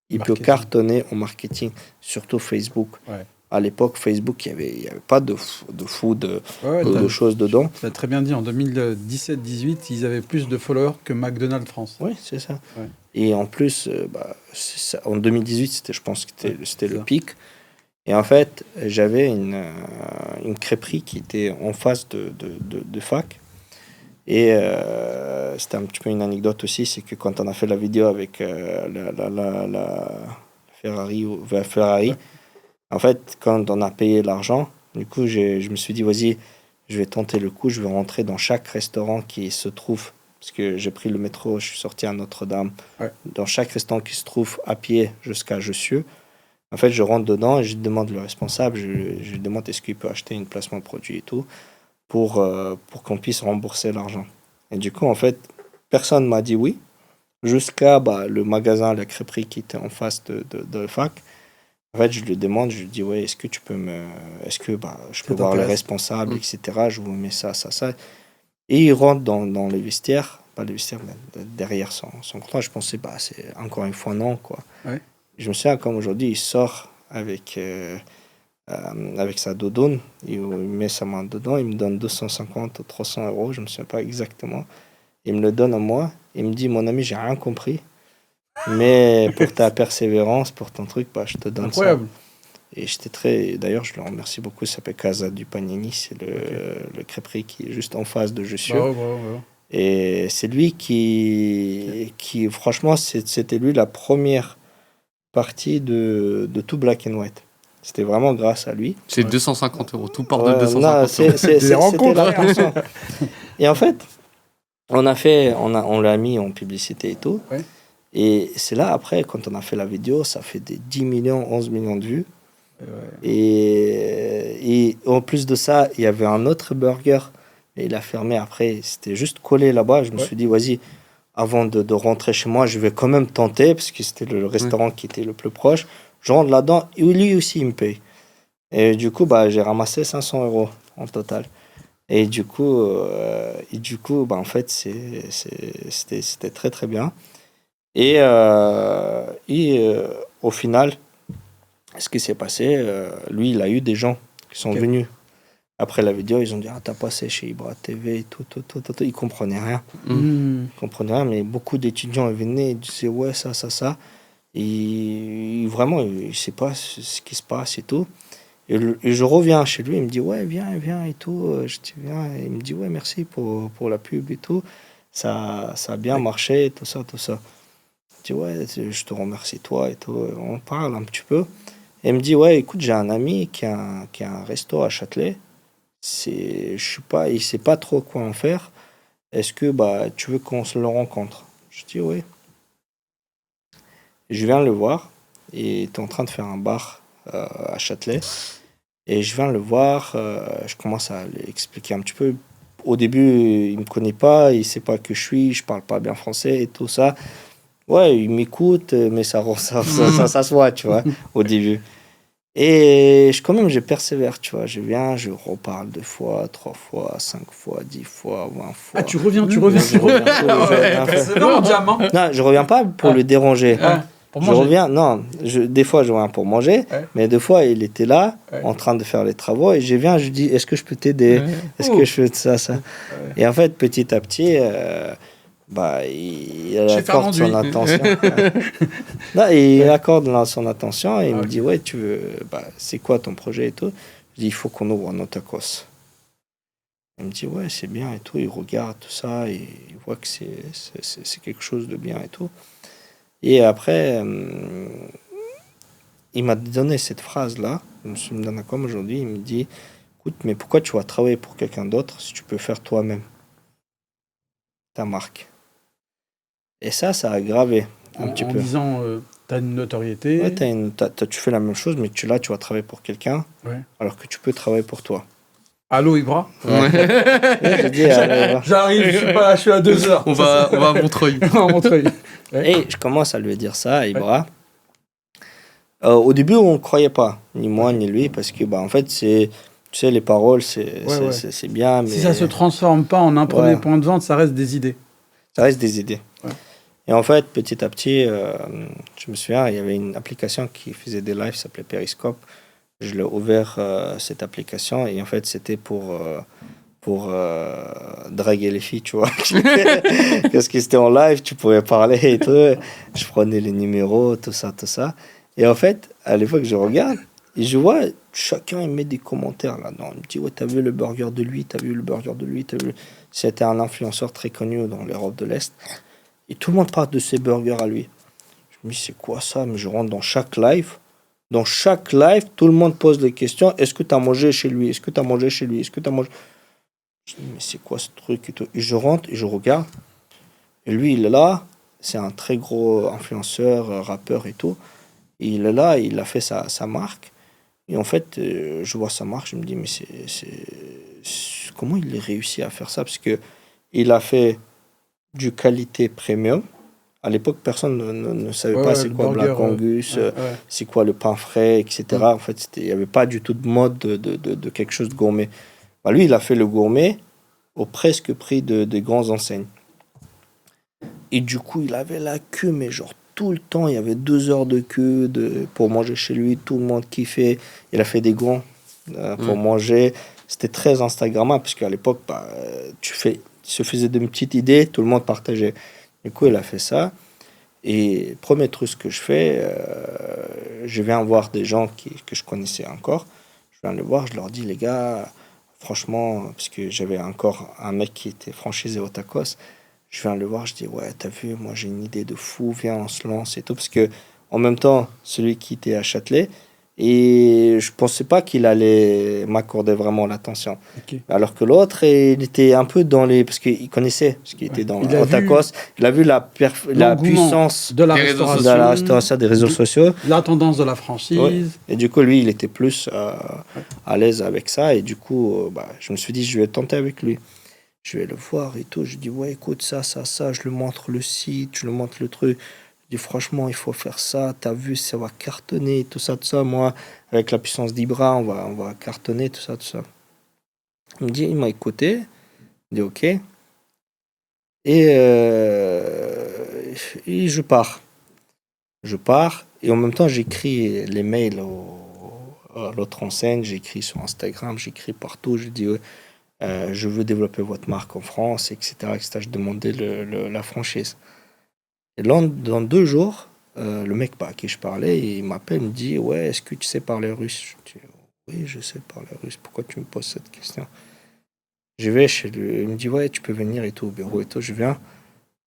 il peut cartonner en marketing, surtout Facebook. Ouais. À l'époque, Facebook, il n'y avait pas de choses dedans. Tu as très bien dit, en 2017-18, ils avaient plus de followers que McDonald's France. Oui, c'est ça. Ouais. Et en plus, en 2018, je pense que c'était le pic. Et en fait, j'avais une crêperie qui était en face de fac. Et c'était un petit peu une anecdote aussi, c'est que quand on a fait la vidéo avec la Ferrari, en fait, quand on a payé l'argent, du coup, je me suis dit, vas-y, je vais tenter le coup, je vais rentrer dans chaque restaurant qui se trouve, parce que j'ai pris le métro, je suis sorti à Notre-Dame, dans chaque restaurant qui se trouve à pied jusqu'à Jussieu. En fait, je rentre dedans et je demande le responsable, je lui demande est-ce qu'il peut acheter une placement de produit et tout, pour qu'on puisse rembourser l'argent. Et du coup, en fait, personne ne m'a dit oui, jusqu'à le magasin, la crêperie qui était en face de fac. En fait, je lui demande, je lui dis, ouais, est-ce que je peux voir le responsable, etc. Je vous mets ça. Et il rentre dans les vestiaires, pas les vestiaires, mais derrière son comptoir. Je pensais, c'est encore une fois non, quoi. Ouais. Je me souviens, comme aujourd'hui, il sort avec sa doudoune, il met sa main dedans, il me donne 250 ou 300 €, je ne me souviens pas exactement. Il me le donne à moi, il me dit, mon ami, j'ai rien compris. Mais pour ta persévérance, pour ton truc, je te donne ça. Et j'étais très... D'ailleurs, je le remercie beaucoup. Ça s'appelle Casa du Panini. C'est le crêperie qui est juste en face de Jussieu. Et c'est lui qui franchement, c'était lui la première partie de tout Black and White. C'était vraiment grâce à lui. C'est 250 €. Tout part de 250 €. C'était la personne. Et en fait, on l'a mis en publicité et tout. Ouais. Et c'est là, après, quand on a fait la vidéo, ça fait des 10 millions, 11 millions de vues. Ouais. Et en plus de ça, il y avait un autre burger. Et il a fermé après. C'était juste collé là-bas. Je me suis dit, vas-y, avant de rentrer chez moi, je vais quand même tenter, parce que c'était le restaurant qui était le plus proche. Je rentre là-dedans, et lui aussi, il me paye. Et du coup, j'ai ramassé 500 € en total. Et du coup, en fait, c'était très, très bien. Et au final, ce qui s'est passé, lui, il a eu des gens qui sont venus. Après la vidéo, ils ont dit « Ah, t'as passé chez Ibra TV et tout. » Ils comprenaient rien. Ils comprenaient rien, mais beaucoup d'étudiants venaient et disaient « Ouais, ça. » Et vraiment, il ne sait pas ce qui se passe et tout. Et je reviens chez lui, il me dit « Ouais, viens et tout. » Je dis « Viens. » Et il me dit « Ouais, merci pour la pub et tout. Ça a bien marché, tout ça. » Je dis « Ouais, je te remercie toi et tout. » On parle un petit peu. Et il me dit « Ouais, écoute, j'ai un ami qui a un resto à Châtelet. Il sait pas trop quoi en faire. Est-ce que tu veux qu'on se le rencontre? » Je dis oui. Je viens le voir. Il était en train de faire un bar à Châtelet. Et je viens le voir. Je commence à lui expliquer un petit peu. Au début, il me connaît pas. Il sait pas que je parle pas bien français et tout ça. Ouais, il m'écoute, mais ça se voit, tu vois, au début. Et quand même, je persévère, tu vois. Je viens, je reparle 2 fois, 3 fois, 5 fois, 10 fois, 20 fois. Ah, tu reviens. Je reviens pas pour le déranger. Pour manger. Des fois, je reviens pour manger, mais 2 fois, il était là, en train de faire les travaux, et je viens, je dis, est-ce que je peux t'aider? Est-ce que je fais ça? Et en fait, petit à petit... il accorde son attention. Il accorde son attention et il me dit ouais, tu veux, c'est quoi ton projet et tout. Je dis il faut qu'on ouvre un tacos. Il me dit ouais, c'est bien et tout. Il regarde tout ça et il voit que c'est quelque chose de bien et tout. Et après, il m'a donné cette phrase là. Je me suis mis dans comme aujourd'hui. Il me dit écoute, mais pourquoi tu vas travailler pour quelqu'un d'autre si tu peux faire toi-même ta marque? Et ça a gravé un petit peu. En disant, tu as une notoriété. Ouais, tu fais la même chose, mais tu vas travailler pour quelqu'un, alors que tu peux travailler pour toi. Allô, Ibra? Je dis, j'arrive, je suis à 2 heures. On va à Montreuil. Et je commence à lui dire ça, Ibra. Au début, on ne croyait pas, ni moi, ni lui, parce que, en fait, tu sais, les paroles, c'est bien, mais... Si ça ne se transforme pas en un premier point de vente, ça reste des idées. Ça reste des idées. Ouais. Et en fait, petit à petit, je me souviens, il y avait une application qui faisait des lives, ça s'appelait Periscope. Je l'ai ouvert, cette application, et en fait, c'était pour draguer les filles, tu vois. Parce que c'était en live, tu pouvais parler et tout. Je prenais les numéros, tout ça. Et en fait, à l'époque, je regarde, et je vois, chacun il met des commentaires là-dedans. Il me dit, ouais, t'as vu le burger de lui, t'as vu le burger de lui, t'as vu... C'était un influenceur très connu dans l'Europe de l'Est. Et tout le monde parle de ses burgers à lui. Je me dis, c'est quoi ça? Mais je rentre dans chaque live. Dans chaque live, tout le monde pose des questions. Est-ce que tu as mangé chez lui? Est-ce que tu as mangé chez lui? Est-ce que tu as mangé... Je me dis, mais c'est quoi ce truc et tout? Et je rentre et je regarde. Et lui, il est là. C'est un très gros influenceur, rappeur et tout. Et il est là, il a fait sa marque. Et en fait, je vois sa marque, je me dis, mais comment il a réussi à faire ça? Parce qu'il a fait du qualité premium. À l'époque, personne ne savait pas c'est quoi Black Angus, c'est quoi le pain frais, etc. En fait, il n'y avait pas du tout de mode de quelque chose de gourmet. Lui, il a fait le gourmet au presque prix des grandes enseignes. Et du coup, il avait la queue, mais genre tout le temps, il y avait 2 heures de queue pour manger chez lui. Tout le monde kiffait. Il a fait des gants pour manger. C'était très Instagrammable, parce qu'à l'époque, il se faisait d'une petite idée, tout le monde partageait. Du coup, il a fait ça. Et premier truc que je fais, je viens voir des gens que je connaissais encore. Je viens les voir, je leur dis, les gars, franchement, parce que j'avais encore un mec qui était franchisé au tacos. Je viens le voir, je dis, ouais, t'as vu, moi j'ai une idée de fou, viens, on se lance et tout. Parce que, en même temps, celui qui était à Châtelet, et je pensais pas qu'il allait m'accorder vraiment l'attention. Ok. Alors que l'autre, il était un peu dans les... Parce qu'il connaissait, parce qu'il était dans Il a au tacos. Il a vu la l'engouement puissance de la Des réseaux restauration, de la restauration, des réseaux sociaux. la tendance de la franchise. Ouais. Et du coup, lui, il était plus à l'aise avec ça. Et du coup, je me suis dit, je vais tenter avec lui. Je vais le voir et tout. Je dis, ouais, écoute, ça. Je lui montre le site, je lui montre le truc. Je dis, franchement, il faut faire ça. T'as vu, ça va cartonner, tout ça. Moi, avec la puissance d'Ibra, on va cartonner, tout ça. Il m'a écouté. Il dit, ok. Et je pars. Et en même temps, j'écris les mails à l'autre enseigne. J'écris sur Instagram, j'écris partout. Je dis, ouais, je veux développer votre marque en France, etc. Je demandais la franchise. Et là, dans 2 jours, le mec à qui je parlais, il m'appelle, il me dit, ouais, est-ce que tu sais parler russe? Je dis, oui, je sais parler russe. Pourquoi tu me poses cette question? Je vais chez lui. Il me dit, ouais, tu peux venir et tout, au bureau et tout. Je viens.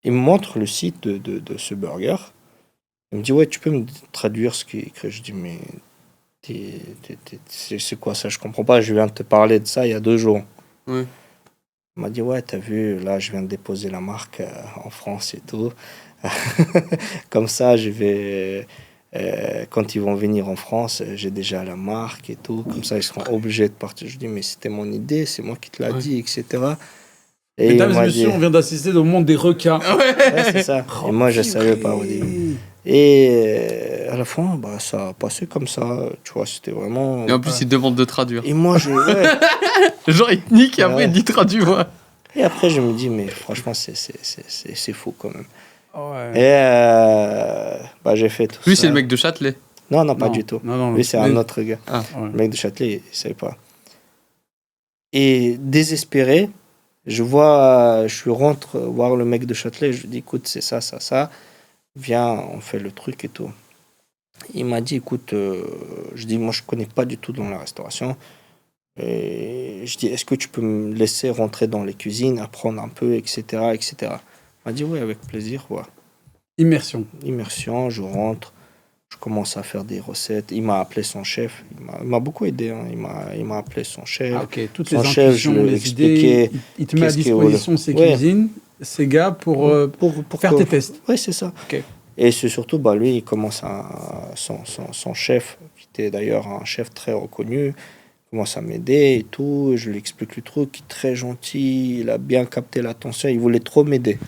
Il me montre le site de ce burger. Il me dit, ouais, tu peux me traduire ce qu'il écrit. Je dis, mais c'est quoi ça? Je comprends pas. Je viens de te parler de ça il y a 2 jours. Oui. Il m'a dit, ouais, t'as vu, là, je viens de déposer la marque en France et tout. Comme ça, je vais... quand ils vont venir en France, j'ai déjà la marque et tout. Comme ça, ils seront obligés de partir. Je dis, mais c'était mon idée, c'est moi qui te l'ai dit, etc. Et Mesdames et messieurs, on vient d'assister au monde des requins. Ouais, c'est ça. Et moi, je ne savais pas au début. Et à la fin, ça a passé comme ça. Tu vois, c'était vraiment... Et en plus, il demande de traduire. Et moi, Genre, il nique et après, il dit traduis-moi. Et après, je me dis, mais franchement, c'est fou quand même. Ouais. Et j'ai fait tout ça. Lui, c'est le mec de Châtelet. Non, pas du tout. Non, Lui, c'est un autre gars. Ah. Ouais. Le mec de Châtelet, il ne savait pas. Et désespéré, je rentre voir le mec de Châtelet. Je lui dis, écoute, c'est ça. Viens, on fait le truc et tout. Il m'a dit, écoute, je dis, moi, je ne connais pas du tout dans la restauration. Et je dis, est-ce que tu peux me laisser rentrer dans les cuisines, apprendre un peu, etc. Il m'a dit, oui, avec plaisir. Ouais. Immersion, je rentre, je commence à faire des recettes. Il m'a appelé son chef. Il m'a beaucoup aidé. Hein. Il m'a appelé son chef. Ah, ok. Toutes Son les chef, intuitions, je lui ai les idées, expliqué il te met à qu'est-ce qu'il disposition ses voulait. cuisines, ses gars pour faire tes tests. Oui, c'est ça. Ok. Et c'est surtout, lui, il commence son chef, qui était d'ailleurs un chef très reconnu, commence à m'aider et tout. Je lui explique le truc, il est très gentil, il a bien capté l'attention, il voulait trop m'aider.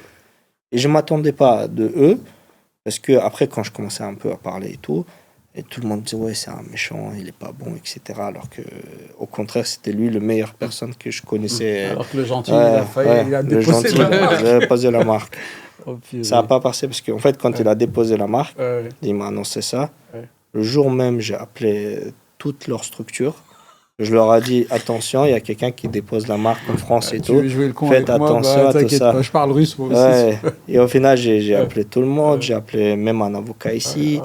Et je ne m'attendais pas de eux, parce que après, quand je commençais un peu à parler et tout le monde disait, ouais, c'est un méchant, il n'est pas bon, etc. Alors que, au contraire, c'était lui, la meilleure personne que je connaissais. Alors que le gentil, il a déposé la marque. Il a déposé la marque. Oh, Ça n'a pas passé, parce qu'en fait, quand il a déposé la marque, il m'a annoncé ça. Ouais. Le jour même, j'ai appelé toute leur structure. Je leur ai dit, attention, il y a quelqu'un qui dépose la marque en France et tu tout. veux jouer le con Faites avec moi, attention à tout t'inquiète ça. pas, je parle russe moi aussi. Ouais. Et au final, j'ai appelé tout le monde, j'ai appelé même un avocat ici.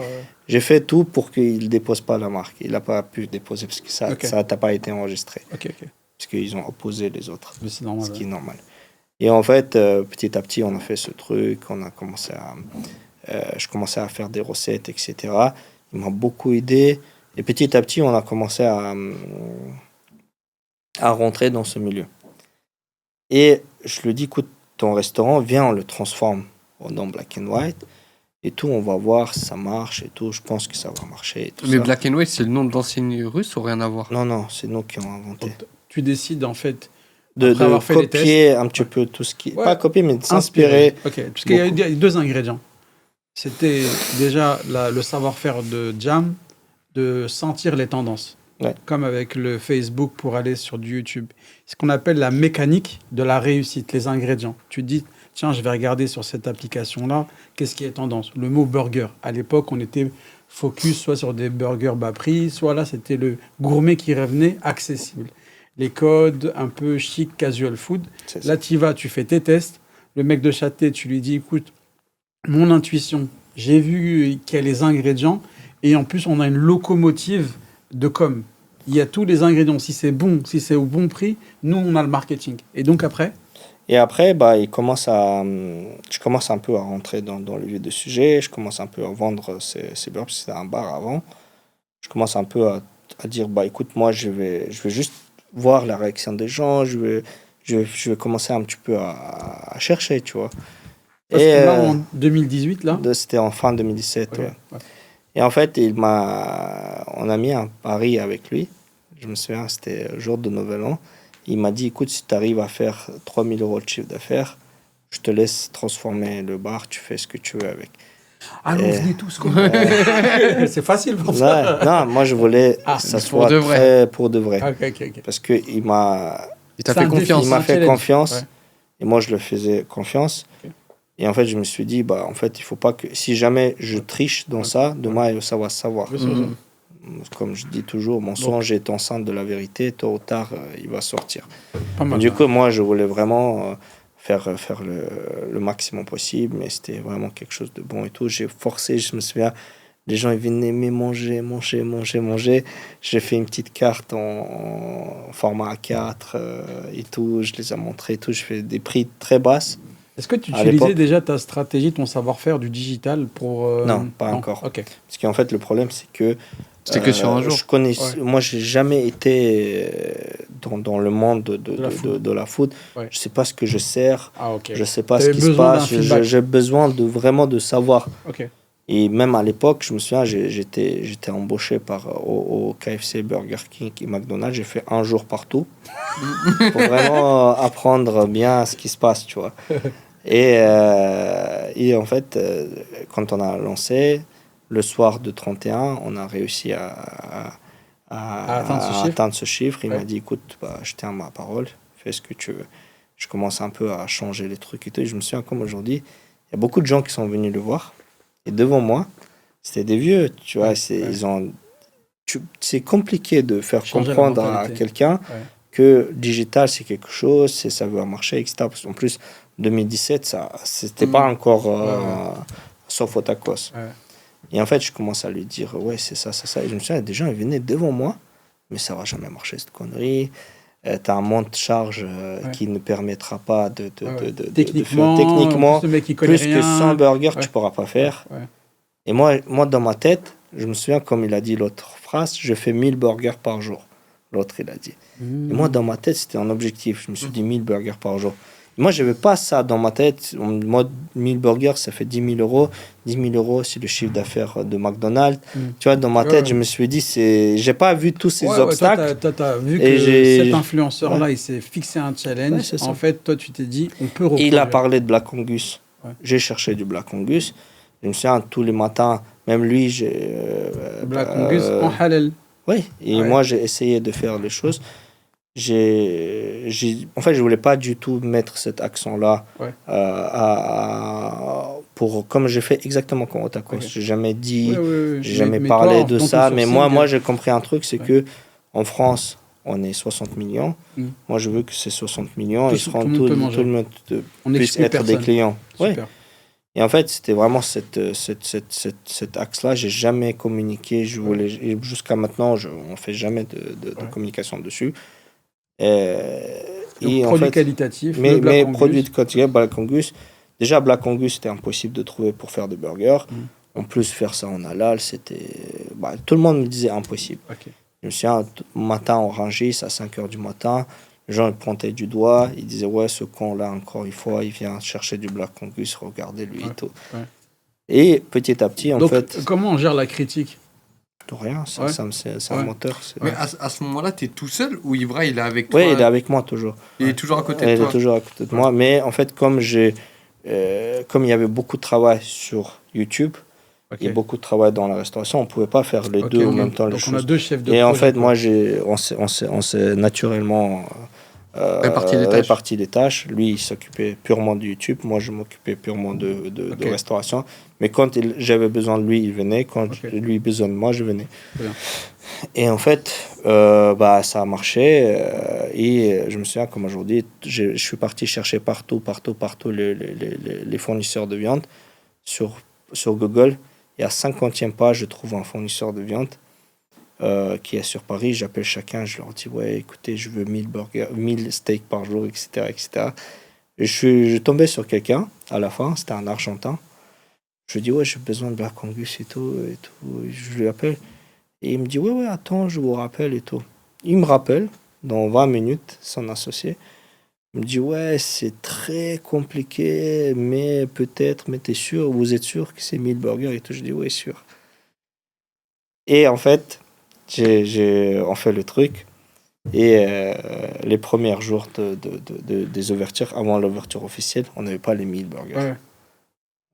J'ai fait tout pour qu'il ne dépose pas la marque. Il n'a pas pu déposer parce que ça n'a pas été enregistré. Ok. Parce qu'ils ont opposé les autres. Mais c'est normal. Ce qui est normal. Et en fait, petit à petit, on a fait ce truc. Je commençais à faire des recettes, etc. Il m'a beaucoup aidé. Et petit à petit, on a commencé à rentrer dans ce milieu. Et je lui dis, écoute, ton restaurant, viens, on le transforme en nom Black and White. Et tout, on va voir si ça marche et tout. Je pense que ça va marcher. Et tout Mais ça. Black and White, c'est le nom de l'enseigne russe ou rien à voir? Non, c'est nous qui avons inventé. Donc, tu décides en fait De avoir fait les copier un petit peu tout ce qui... Ouais. Pas copier, mais de s'inspirer. Ok, parce qu'il y a 2 ingrédients. C'était déjà le savoir-faire de Jam, de sentir les tendances. Ouais. Comme avec le Facebook pour aller sur du YouTube. Ce qu'on appelle la mécanique de la réussite, les ingrédients. Tu te dis, tiens, je vais regarder sur cette application-là, qu'est-ce qui est tendance? Le mot burger. À l'époque, on était focus soit sur des burgers bas prix, soit là, c'était le gourmet qui revenait accessible. Les codes un peu chic, casual food. Là, tu y vas, tu fais tes tests. Le mec de Châtelet, tu lui dis, écoute, mon intuition, j'ai vu qu'il y a les ingrédients Et en plus, on a une locomotive de com. Il y a tous les ingrédients. Si c'est bon, si c'est au bon prix, nous, on a le marketing. Et donc après? Et après, je commence un peu à rentrer dans le vif du sujet. Je commence un peu à vendre ces burgers. C'était un bar avant. Je commence un peu à dire, écoute, moi, je vais juste voir la réaction des gens. Je vais commencer un petit peu à chercher, tu vois. Parce que là, en 2018, là? C'était en fin 2017, Okay. ouais. Et en fait, on a mis un pari avec lui. Je me souviens, c'était le jour de Nouvel An. Il m'a dit, écoute, si tu arrives à faire 3 000 € de chiffre d'affaires, je te laisse transformer le bar, tu fais ce que tu veux avec. Allons, venez tous, quoi. C'est facile pour ça. Non, moi, je voulais que ça soit pour de vrai. Okay. Parce qu'il m'a... Il t'a fait confiance. Il m'a fait confiance. Ouais. Et moi, je le faisais confiance. Okay. Et en fait, je me suis dit, en fait, il faut pas que... Si jamais je triche dans ça, demain, ça va se savoir. Comme je dis toujours, mensonge est enceinte de la vérité, tôt ou tard, il va sortir. Du coup, moi, je voulais vraiment faire le maximum possible, mais c'était vraiment quelque chose de bon et tout. J'ai forcé, je me souviens, les gens ils venaient manger. J'ai fait une petite carte en format A4 et tout, je les ai montrés et tout. Je fais des prix très basses. Est-ce que tu utilisais déjà ta stratégie, ton savoir-faire du digital pour... Non, pas encore. Okay. Parce qu'en fait, le problème, c'est que c'était que sur un jour. Moi, j'ai jamais été dans le monde de la food. Ouais. Je sais pas ce que je sers. Okay. Je sais pas ce qui se passe. J'ai besoin vraiment de savoir. Okay. Et même à l'époque, je me souviens, j'étais embauché au KFC, Burger King et McDonald's. J'ai fait un jour partout pour vraiment apprendre bien ce qui se passe, tu vois. Et en fait, quand on a lancé, le soir de 31, on a réussi à atteindre ce chiffre. Il m'a dit, écoute, je tiens ma parole, fais ce que tu veux. Je commence un peu à changer les trucs et tout. Et je me souviens, comme aujourd'hui, il y a beaucoup de gens qui sont venus le voir. Et devant moi, c'était des vieux, tu vois. C'est compliqué de faire comprendre à quelqu'un que digital, c'est quelque chose, ça va marcher, etc. Parce qu'en plus, 2017, c'était pas encore sauf au tacos. Et en fait, je commence à lui dire, ouais, c'est ça. Et je me souviens, des gens, ils venaient devant moi, mais ça va jamais marcher, cette connerie. Tu as un monte charge qui ne permettra pas de techniquement plus que 100 burgers, tu pourras pas faire. Et moi, dans ma tête, je me souviens, comme il a dit l'autre phrase, je fais 1000 burgers par jour. L'autre, il a dit. Et moi, dans ma tête, c'était un objectif. Je me suis dit 1000 burgers par jour. Moi, je n'avais pas ça dans ma tête. Moi, 1000 burgers, ça fait 10 000 €. 10 000 €, c'est le chiffre d'affaires de McDonald's. Tu vois, dans ma tête, je me suis dit, j'ai pas vu tous ces obstacles. Toi, tu as vu que cet influenceur-là, il s'est fixé un challenge. En fait, toi, tu t'es dit, on peut reproduire. Il a parlé de Black Angus. J'ai cherché du Black Angus. Je me souviens, tous les matins, même lui, Black Angus en halal. Oui, et moi, j'ai essayé de faire les choses. En fait, je voulais pas du tout mettre cet accent-là comme j'ai fait exactement comme au tacos. J'ai jamais dit, j'ai jamais parlé de ça, mais moi, j'ai compris un truc, c'est que en France, on est 60 millions. Moi, je veux que ces 60 millions, tout le monde puisse être des clients. Et en fait, c'était vraiment cet axe-là. J'ai jamais communiqué. Jusqu'à maintenant, on fait jamais de communication dessus. Donc, produit qualitatif. Mais produit qualitatif, Black Angus. Déjà, Black Angus, c'était impossible de trouver pour faire des burgers. En plus, faire ça en halal, c'était... tout le monde me disait impossible. Je me souviens, matin, on rangeait, à 5h du matin. Les gens ils pointaient du doigt. Ils disaient, ouais, ce con-là, encore une fois, il vient chercher du Black Angus, regardez lui et tout. Et petit à petit, en fait... Comment on gère la critique ? De rien, c'est un moteur. Mais à ce moment-là, tu es tout seul ou Ibra, il est avec toi? Oui, il est avec moi toujours. Il est toujours à côté de toi? Il est toujours à côté de moi. Mais en fait, comme il y avait beaucoup de travail sur YouTube et beaucoup de travail dans la restauration, on ne pouvait pas faire les deux en même temps. Donc, on a deux chefs de projet. Et en fait, moi, on s'est naturellement réparti les tâches. Lui, il s'occupait purement de YouTube. Moi, je m'occupais purement de restauration. Mais quand j'avais besoin de lui, il venait. Quand lui avait besoin de moi, je venais. Et en fait, ça a marché. Et je me souviens, comme aujourd'hui, je suis parti chercher partout les fournisseurs de viande sur Google. Et à 50e pas, je trouve un fournisseur de viande qui est sur Paris. J'appelle chacun, je leur dis, ouais, écoutez, je veux 1000 steaks par jour, etc. etc. Et je tombais sur quelqu'un à la fin, c'était un Argentin. Je lui dis, ouais, j'ai besoin de Black Angus et tout. Et je lui appelle. Et il me dit, ouais, attends, je vous rappelle et tout. Il me rappelle, dans 20 minutes, son associé. Il me dit, ouais, c'est très compliqué, mais peut-être, mais t'es sûr, vous êtes sûr que c'est 1000 burgers et tout. Je dis, ouais, sûr. Et en fait, on fait le truc. Et les premiers jours des ouvertures, avant l'ouverture officielle, on n'avait pas les 1000 burgers. Ouais.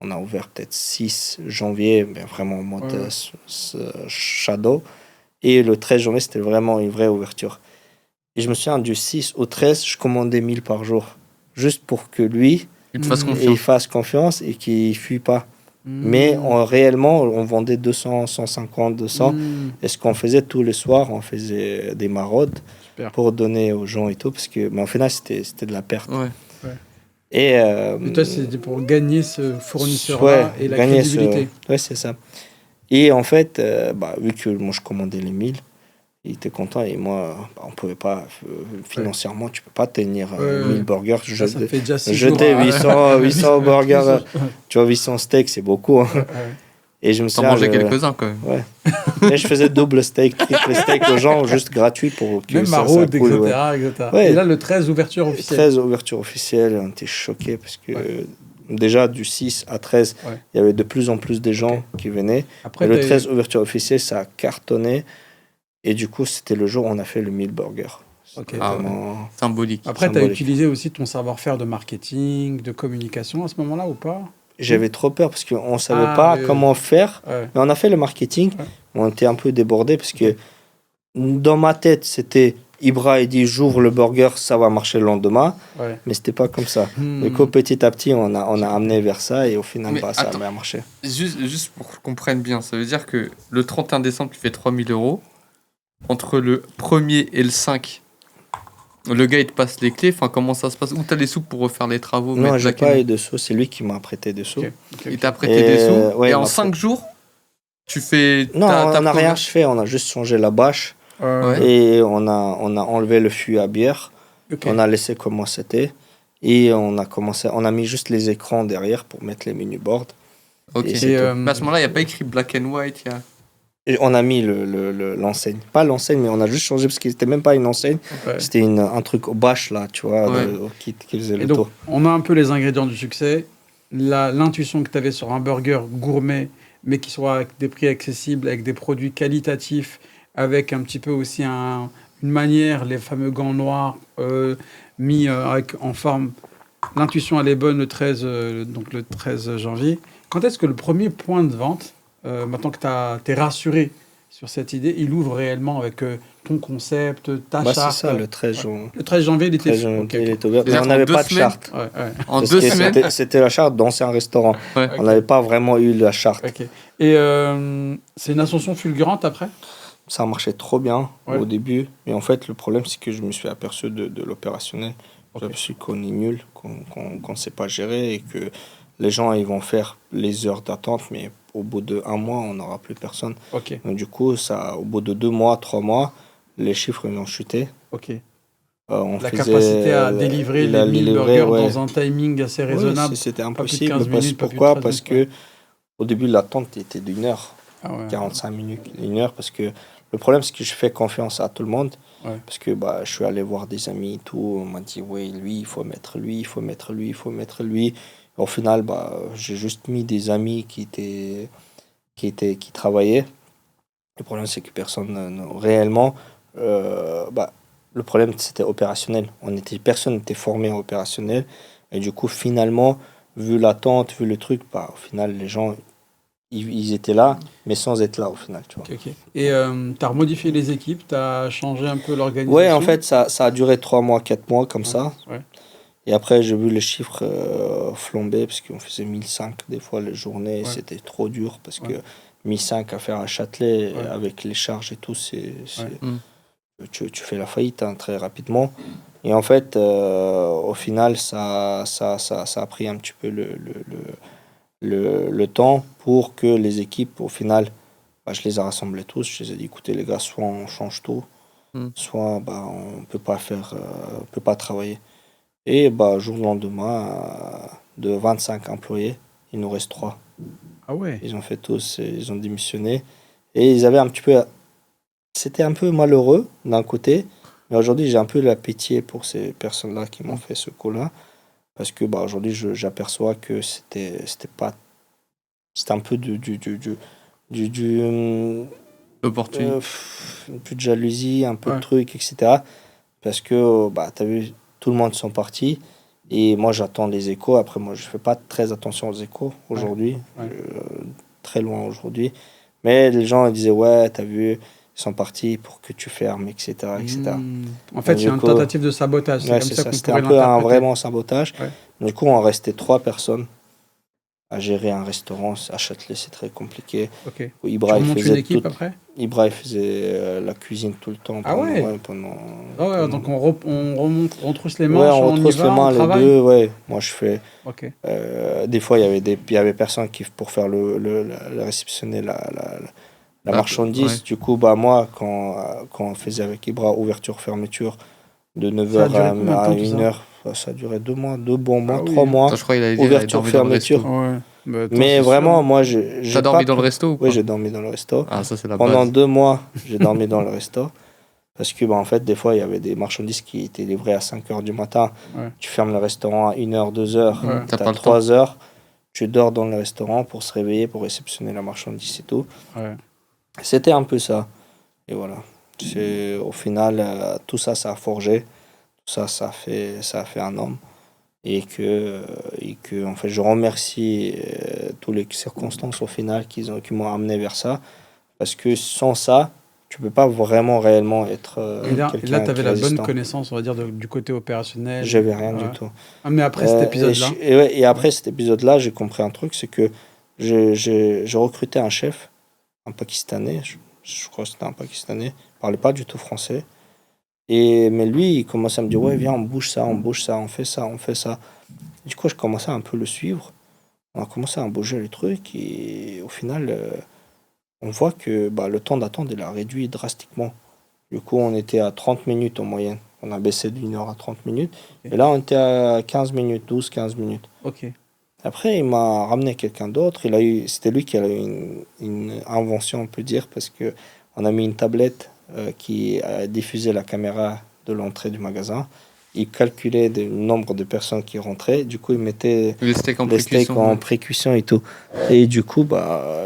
On a ouvert peut-être 6 janvier, mais vraiment en mode shadow. Et le 13 janvier, c'était vraiment une vraie ouverture. Et je me souviens, du 6 au 13, je commandais 1000 par jour. Juste pour que lui, il fasse confiance et qu'il ne fuit pas. Mais réellement, on vendait 200, 150, 200. Et ce qu'on faisait tous les soirs, on faisait des maraudes pour donner aux gens et tout. Mais en final, c'était de la perte. Ouais. Et toi, c'était pour gagner ce fournisseur-là et la crédibilité. Oui, c'est ça. Et en fait, vu que moi, je commandais les 1000, il était content. Et moi, on ne pouvait pas, financièrement, tu ne peux pas tenir 1000 burgers. Ça fait déjà 6 jeter 800 burgers. Tu vois, 800 steaks, c'est beaucoup. Hein. Et je me suis mangé quelques-uns quand même. Ouais. Mais je faisais double steak, triple steak aux gens, juste gratuit pour que même maraude, etc. Ouais. Et là, le 13, ouverture officielle. 13, ouverture officielle, on était choqués parce que déjà du 6 à 13, il y avait de plus en plus de gens qui venaient. Après, le 13, ouverture officielle, ça a cartonné. Et du coup, c'était le jour où on a fait le 1000 burgers. Vraiment symbolique. Après, tu as utilisé aussi ton savoir-faire de marketing, de communication à ce moment-là ou pas ? J'avais trop peur parce qu'on ne savait pas comment faire. Mais on a fait le marketing. On était un peu débordés parce que dans ma tête, c'était Ibra, il dit j'ouvre le burger, ça va marcher le lendemain. Mais ce n'était pas comme ça. Du coup, petit à petit, on a amené vers ça et au final, ça a bien marché. Juste pour qu'on comprenne bien, ça veut dire que le 31 décembre, tu fais 3 000 €. Entre le 1er et le 5, le gars, il te passe les clés. Enfin, comment ça se passe ? Où tu as les sous pour refaire les travaux ? Non, j'ai pas eu de sous. C'est lui qui m'a prêté des sous. Il t'a prêté des sous et en 5 jours, tu fais... Non, on n'a rien fait. On a juste changé la bâche et on a enlevé le fût à bière. On a laissé comment c'était et on a mis juste les écrans derrière pour mettre les menu boards. Ok. Mais à ce moment-là, il n'y a pas écrit black and white. Et on a mis l'enseigne. Pas l'enseigne, mais on a juste changé parce que c'était même pas une enseigne. C'était un truc au bâche, là, tu vois, qui faisait le tour. On a un peu les ingrédients du succès. L'intuition que tu avais sur un burger gourmet, mais qui soit avec des prix accessibles, avec des produits qualitatifs, avec un petit peu aussi une manière, les fameux gants noirs mis en forme. L'intuition, elle est bonne le 13 janvier. Quand est-ce que le premier point de vente, maintenant que tu es rassuré sur cette idée, il ouvre réellement avec ton concept, ta charte. C'est ça, le 13 janvier. Le 13 janvier, il était ouvert. Mais on n'avait pas de charte. En 2 semaines. C'était la charte d'ancien restaurant. On n'avait pas vraiment eu la charte. Et c'est une ascension fulgurante après ? Ça a marché trop bien au début. Mais en fait, le problème, c'est que je me suis aperçu de l'opérationnel. Je me suis qu'on est nul, qu'on ne sait pas gérer et que les gens, ils vont faire les heures d'attente, mais au bout d'1 mois, on n'aura plus personne. Donc, du coup, au bout de 2 mois, 3 mois, les chiffres ils ont chuté. Capacité à délivrer les 1000 burgers dans un timing assez raisonnable. C'était impossible. Pourquoi ? Parce que au début, l'attente était d'1 heure, 45 minutes, 1 heure. Parce que le problème, c'est que je fais confiance à tout le monde. Parce que je suis allé voir des amis et tout. On m'a dit, lui, il faut mettre lui, il faut mettre lui, il faut mettre lui. Au final, j'ai juste mis des amis qui travaillaient. Le problème, c'est que personne réellement... le problème, c'était opérationnel. Personne n'était formé en opérationnel. Et du coup, finalement, vu l'attente, vu le truc, au final, les gens, ils étaient là, mais sans être là, au final. Tu vois. Et tu as remodifié les équipes, tu as changé un peu l'organisation ? Oui, en fait, ça a duré 3 mois, 4 mois, comme ça. Et après, j'ai vu les chiffres flamber, parce qu'on faisait 1005 des fois les journées. C'était trop dur, parce que 1005 à faire à Châtelet, avec les charges et tout, tu fais la faillite très rapidement. Et en fait, au final, ça a pris un petit peu le temps pour que les équipes, au final, je les ai rassemblés tous. Je les ai dit, écoutez les gars, soit on change tout, soit on peut pas travailler. Et jour le lendemain, de 25 employés, il nous reste 3. Ah ouais. Ils ont fait tous, ils ont démissionné. Et ils avaient un petit peu... C'était un peu malheureux d'un côté, mais aujourd'hui j'ai un peu la pitié pour ces personnes-là qui m'ont fait ce coup-là. Parce que aujourd'hui j'aperçois que c'était pas... C'était un peu L'opportunité. un peu de jalousie, un peu de trucs, etc. Parce que, t'as vu, tout le monde sont partis. Et moi, j'attends les échos. Après, moi, je fais pas très attention aux échos aujourd'hui. Très loin aujourd'hui. Mais les gens ils disaient, ouais, t'as vu, ils sont partis pour que tu fermes, etc. etc. En fait, c'est une tentative de sabotage. Ouais, c'est ça. C'était un peu vraiment sabotage. Ouais. Du coup, on restait 3 personnes à gérer un restaurant. À Châtelet, c'est très compliqué. Ok. Ibra, tu remontes une équipe après Ibra faisait la cuisine tout le temps. Ah ouais, pendant... Donc on retrousse les manches, on retrousse les mains, les deux. Ouais. Moi, je fais... Ok. Des fois, il y avait personne qui pour faire le réceptionner la marchandise. Ouais. Du coup, moi, quand on faisait avec Ibra ouverture-fermeture de 9h à 1h, ça a duré 2 mois, 2 bons mois, 3 mois. Attends, je crois qu'il allait dire ouverture-fermeture. Mais vraiment, moi, j'ai T'as dormi dans le resto ou quoi? Oui, j'ai dormi dans le resto. Ah, ça, c'est la Pendant base. 2 mois, j'ai dormi dans le resto. Parce que, en fait, des fois, il y avait des marchandises qui étaient livrées à 5h du matin. Ouais. Tu fermes le restaurant à 1h, 2h. Ouais. Tu as 3 heures. Tu dors dans le restaurant pour se réveiller, pour réceptionner la marchandise et tout. Ouais. C'était un peu ça. Et voilà. Au final, tout ça, ça a forgé. Tout ça, ça a fait un homme. Et que en fait, je remercie toutes les circonstances au final qui m'ont amené vers ça. Parce que sans ça, tu peux pas vraiment réellement être et là, tu avais la bonne résistant. connaissance, on va dire, du côté opérationnel. J'avais rien du tout. Ah, mais après cet épisode-là. Et après cet épisode-là, j'ai compris un truc, c'est que j'ai recruté un chef, un Pakistanais, je crois que c'était un Pakistanais, il parlait pas du tout français. Mais lui, il commençait à me dire, ouais, viens, on bouge ça, on fait ça, on fait ça. Du coup, je commençais à un peu le suivre. On a commencé à bouger les trucs et au final, on voit que le temps d'attente, il a réduit drastiquement. Du coup, on était à 30 minutes en moyenne. On a baissé d'1 heure à 30 minutes. Okay. Et là, on était à 15 minutes, 12-15 minutes. Ok. Après, il m'a ramené quelqu'un d'autre. C'était lui qui a eu une invention, on peut dire, parce qu'on a mis une tablette qui a diffusé la caméra de l'entrée du magasin. Il calculait le nombre de personnes qui rentraient. Du coup, il mettait les steaks en pré-cuisson et tout. Et du coup,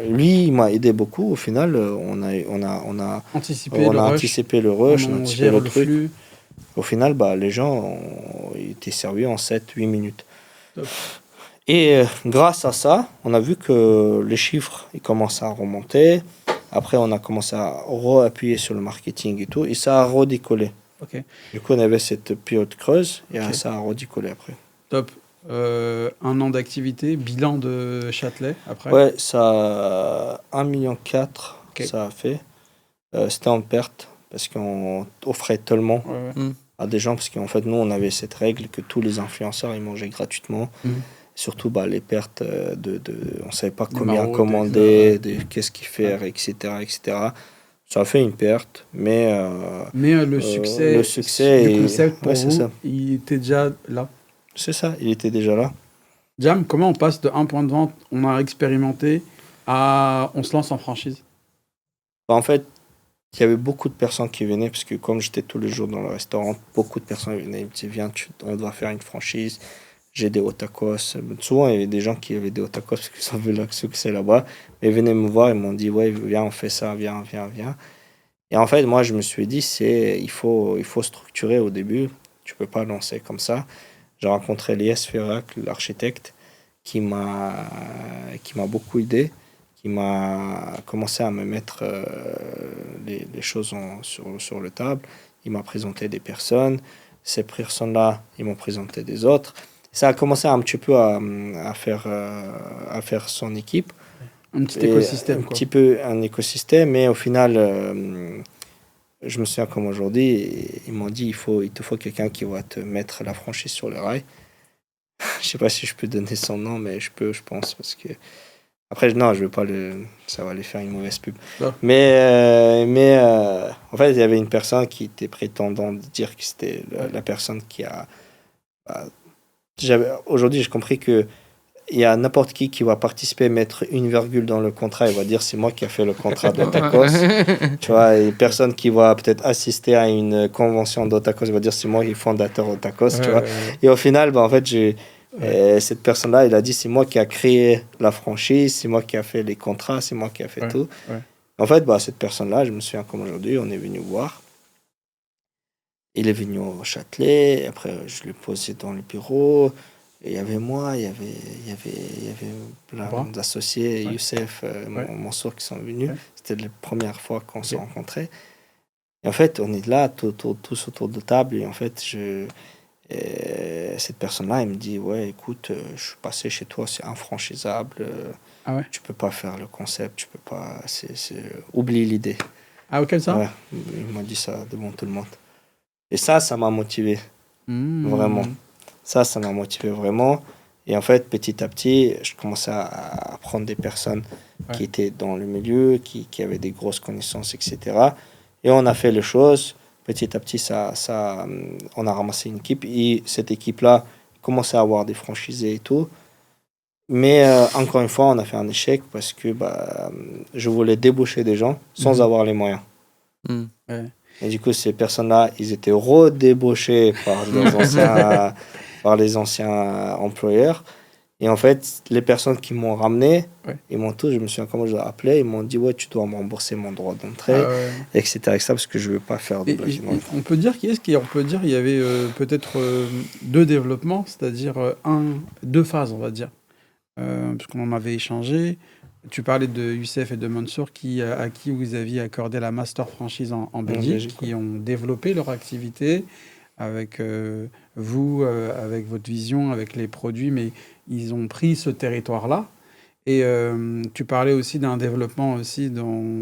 lui, il m'a aidé beaucoup. Au final, on a anticipé le rush, on a anticipé le truc. Flux. Au final, les gens ils étaient servis en 7-8 minutes. Top. Et grâce à ça, on a vu que les chiffres ils commencent à remonter. Après, on a commencé à appuyer sur le marketing et tout. Et ça a redécollé. Okay. Du coup, on avait cette période creuse et ça a redécollé après. Top. 1 an d'activité, bilan de Châtelet après? Ouais, ça 1,4 million, ça a fait. C'était en perte parce qu'on offrait tellement à des gens. Parce qu'en fait, nous, on avait cette règle que tous les influenceurs, ils mangeaient gratuitement. Surtout les pertes on ne savait pas combien commander, qu'est-ce qu'il fait, etc., etc. Ça a fait une perte, mais le succès du concept pour vous, il était déjà là. C'est ça, il était déjà là. Jam, comment on passe de 1 point de vente, on a expérimenté, à on se lance en franchise? En fait, il y avait beaucoup de personnes qui venaient, parce que comme j'étais tous les jours dans le restaurant, beaucoup de personnes venaient, ils me disaient, viens, on doit faire une franchise. J'ai des otakos. Souvent, il y avait des gens qui avaient des otakos parce qu'ils ont vu le succès là-bas. Ils venaient me voir et m'ont dit, ouais, viens, on fait ça, viens. Et en fait, moi, je me suis dit, il faut structurer au début. Tu ne peux pas lancer comme ça. J'ai rencontré Elias Ferrac, l'architecte, qui m'a beaucoup aidé, qui m'a commencé à me mettre les choses sur le table. Il m'a présenté des personnes. Ces personnes-là, ils m'ont présenté des autres. Ça a commencé un petit peu à faire son équipe. Un petit écosystème. Petit peu un écosystème, mais au final, je me souviens comme aujourd'hui, ils m'ont dit, il te faut quelqu'un qui va te mettre la franchise sur le rail. je sais pas si je peux donner son nom, mais je pense, parce que après, non, je veux pas ça va aller faire une mauvaise pub. Non. Mais en fait, il y avait une personne qui était prétendant de dire que c'était la personne qui a. bah, Aujourd'hui, j'ai compris que il y a n'importe qui va participer, mettre une virgule dans le contrat, il va dire c'est moi qui a fait le contrat d'Otakos. Tu vois, et personne qui va peut-être assister à une convention d'Otakos, il va dire c'est moi qui est fondateur d'Otakos, tu vois. Et au final, en fait, cette personne-là, il a dit c'est moi qui a créé la franchise, c'est moi qui a fait les contrats, c'est moi qui a fait tout. En fait, cette personne-là, je me souviens comme aujourd'hui, on est venu voir. Il est venu au Châtelet, après je l'ai posé dans le bureau. Et il y avait moi, il y avait plein d'associés, Youssef, Mansour qui sont venus. C'était la première fois qu'on s'est rencontrés. Et en fait, on est là, tous autour de table. Et en fait, cette personne-là, elle me dit ouais, écoute, je suis passé chez toi, c'est infranchisable. Tu peux pas faire le concept, tu peux pas. Oublie l'idée. Ah, ok, ça ouais, il m'a dit ça devant tout le monde. Et ça m'a motivé. Vraiment. Ça m'a motivé vraiment. Et en fait, petit à petit, je commençais à prendre des personnes qui étaient dans le milieu, qui avaient des grosses connaissances, etc. Et on a fait les choses. Petit à petit, on a ramassé une équipe. Et cette équipe-là commençait à avoir des franchisés et tout. Mais encore une fois, on a fait un échec parce que je voulais débaucher des gens sans avoir les moyens. Et du coup, ces personnes-là, ils étaient redébauchés par les anciens employeurs. Et en fait, les personnes qui m'ont ramené, ils m'ont tous, je me souviens comment je les ai appelés, ils m'ont dit ouais, tu dois me rembourser mon droit d'entrée, etc., parce que je ne veux pas faire de bâtiment. On peut dire qu'il y avait peut-être deux développements, c'est-à-dire deux phases, on va dire. Puisqu'on en avait échangé. Tu parlais de Youssef et de Mansour à qui vous aviez accordé la master franchise en Belgique, qui ont développé leur activité avec vous, avec votre vision, avec les produits, mais ils ont pris ce territoire-là. Et tu parlais aussi d'un développement aussi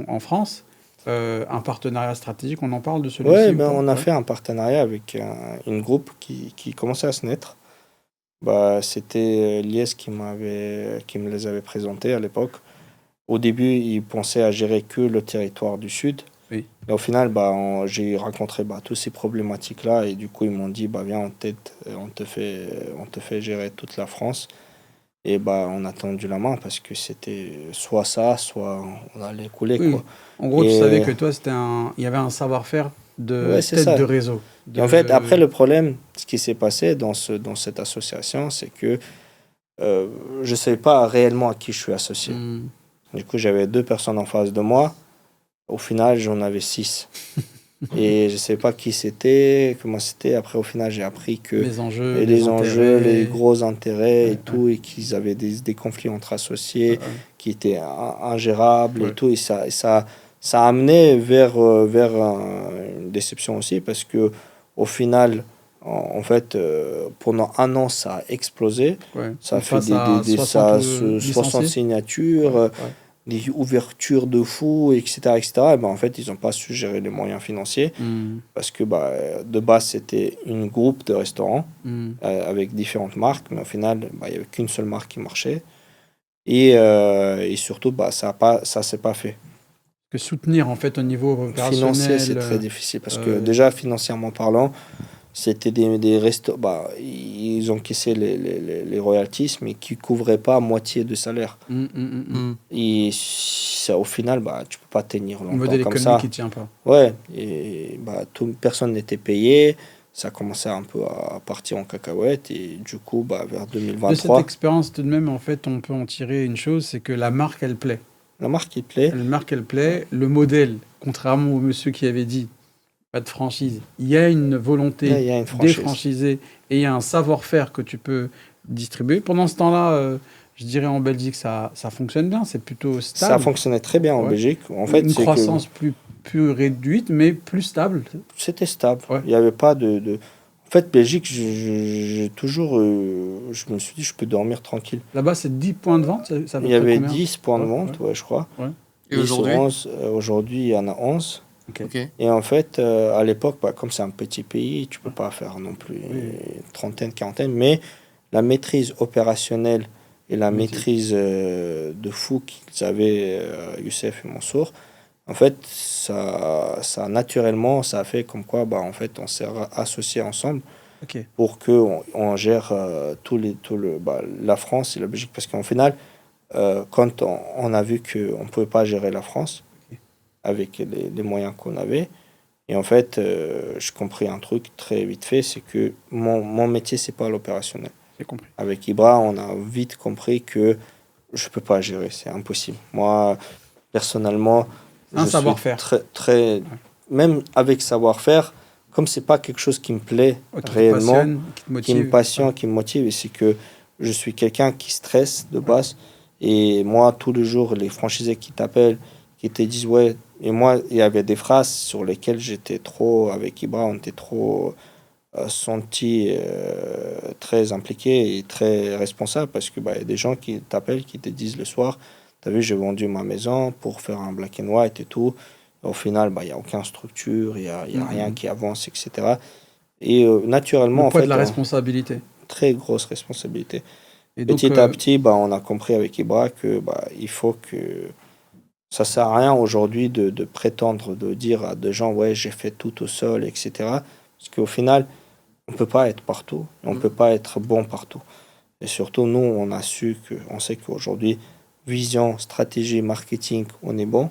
en France, un partenariat stratégique. On en parle de celui-ci? Oui, on a fait un partenariat avec une groupe qui commençait à se naître. C'était Lies qui me les avait présentés à l'époque. Au début, ils pensaient à gérer que le territoire du Sud. Oui. Et au final, j'ai rencontré toutes ces problématiques-là. Et du coup, ils m'ont dit, viens, on te fait gérer toute la France. Et on a tendu la main parce que c'était soit ça, soit on allait couler. Oui. Quoi. En gros, tu savais que toi, il y avait un savoir-faire de réseau. Et en fait, après, le problème, ce qui s'est passé dans cette association, c'est que je ne savais pas réellement à qui je suis associé. Du coup, j'avais 2 personnes en face de moi. Au final, j'en avais 6. Et je ne savais pas qui c'était, comment c'était. Après, au final, j'ai appris que les enjeux, les gros intérêts et tout, et qu'ils avaient des conflits entre associés qui étaient ingérables et tout. Et ça a amené vers une déception aussi, parce que au final, en fait, pendant 1 an, ça a explosé. Ça a fait 60 signatures. Des ouvertures de fous, etc. Et en fait, ils n'ont pas su gérer les moyens financiers parce que de base, c'était un groupe de restaurants avec différentes marques, mais au final, il n'y avait qu'une seule marque qui marchait. Et surtout, ça ne s'est pas fait. Que soutenir, en fait, au niveau opérationnel... Financier, c'est très difficile parce que déjà, financièrement parlant, c'était des restos. Ils encaissaient les royalties, mais qui ne couvraient pas moitié de salaire. Et ça, au final, tu ne peux pas tenir longtemps comme ça. L'économie qui ne tient pas. Ouais, et personne n'était payé. Ça commençait un peu à partir en cacahuète. Et du coup, vers 2023... De cette expérience, tout de même, en fait, on peut en tirer une chose, c'est que la marque, elle plaît. La marque, elle plaît. La marque, elle plaît. Le modèle, contrairement au monsieur qui avait dit pas de franchise, il y a une volonté de franchiser et il y a un savoir-faire que tu peux distribuer. Pendant ce temps-là, je dirais en Belgique, ça fonctionne bien, c'est plutôt stable. Ça fonctionnait très bien en Belgique. En fait, une croissance plus réduite, mais plus stable. C'était stable. Il n'y avait pas de... En fait, Belgique, j'ai toujours... je me suis dit, je peux dormir tranquille. Là-bas, c'est 10 points de vente, ça Il y avait 10 points de vente, je crois. Et aujourd'hui, aujourd'hui, il y en a 11. Okay. Et en fait, à l'époque, comme c'est un petit pays, tu ne peux pas faire non plus une trentaine, quarantaine. Mais la maîtrise opérationnelle et la maîtrise de fou qu'ils avaient, Youssef et Mansour, en fait, ça naturellement, ça a fait comme quoi, en fait, on s'est associés ensemble pour qu'on gère la France et la Belgique. Parce qu'en final, quand on a vu qu'on ne pouvait pas gérer la France avec les moyens qu'on avait, et en fait, j'ai compris un truc très vite fait, c'est que mon métier, c'est pas l'opérationnel. J'ai compris. Avec Ibra, on a vite compris que je peux pas gérer, c'est impossible. Moi, personnellement, un savoir-faire. Très, même avec savoir-faire, comme c'est pas quelque chose qui me plaît réellement, qui me passionne, qui me motive, et c'est que je suis quelqu'un qui stresse de base. Et moi, tous les jours, les franchisés qui t'appellent, qui te disent ouais. Et moi, il y avait des phrases sur lesquelles j'étais trop, avec Ibra, on était trop senti très impliqué et très responsable, parce que y a des gens qui t'appellent, qui te disent le soir, t'as vu, j'ai vendu ma maison pour faire un black and white et tout. Au final, il n'y a aucune structure, il n'y a rien qui avance, etc. Et naturellement, le poids de la responsabilité. Très grosse responsabilité. Et petit à petit, on a compris avec Ibra que il faut que ça ne sert à rien aujourd'hui de prétendre, de dire à des gens, ouais, j'ai fait tout au sol, etc. Parce qu'au final, on ne peut pas être partout, on ne peut pas être bon partout. Et surtout, nous, on sait qu'aujourd'hui, vision, stratégie, marketing, on est bon.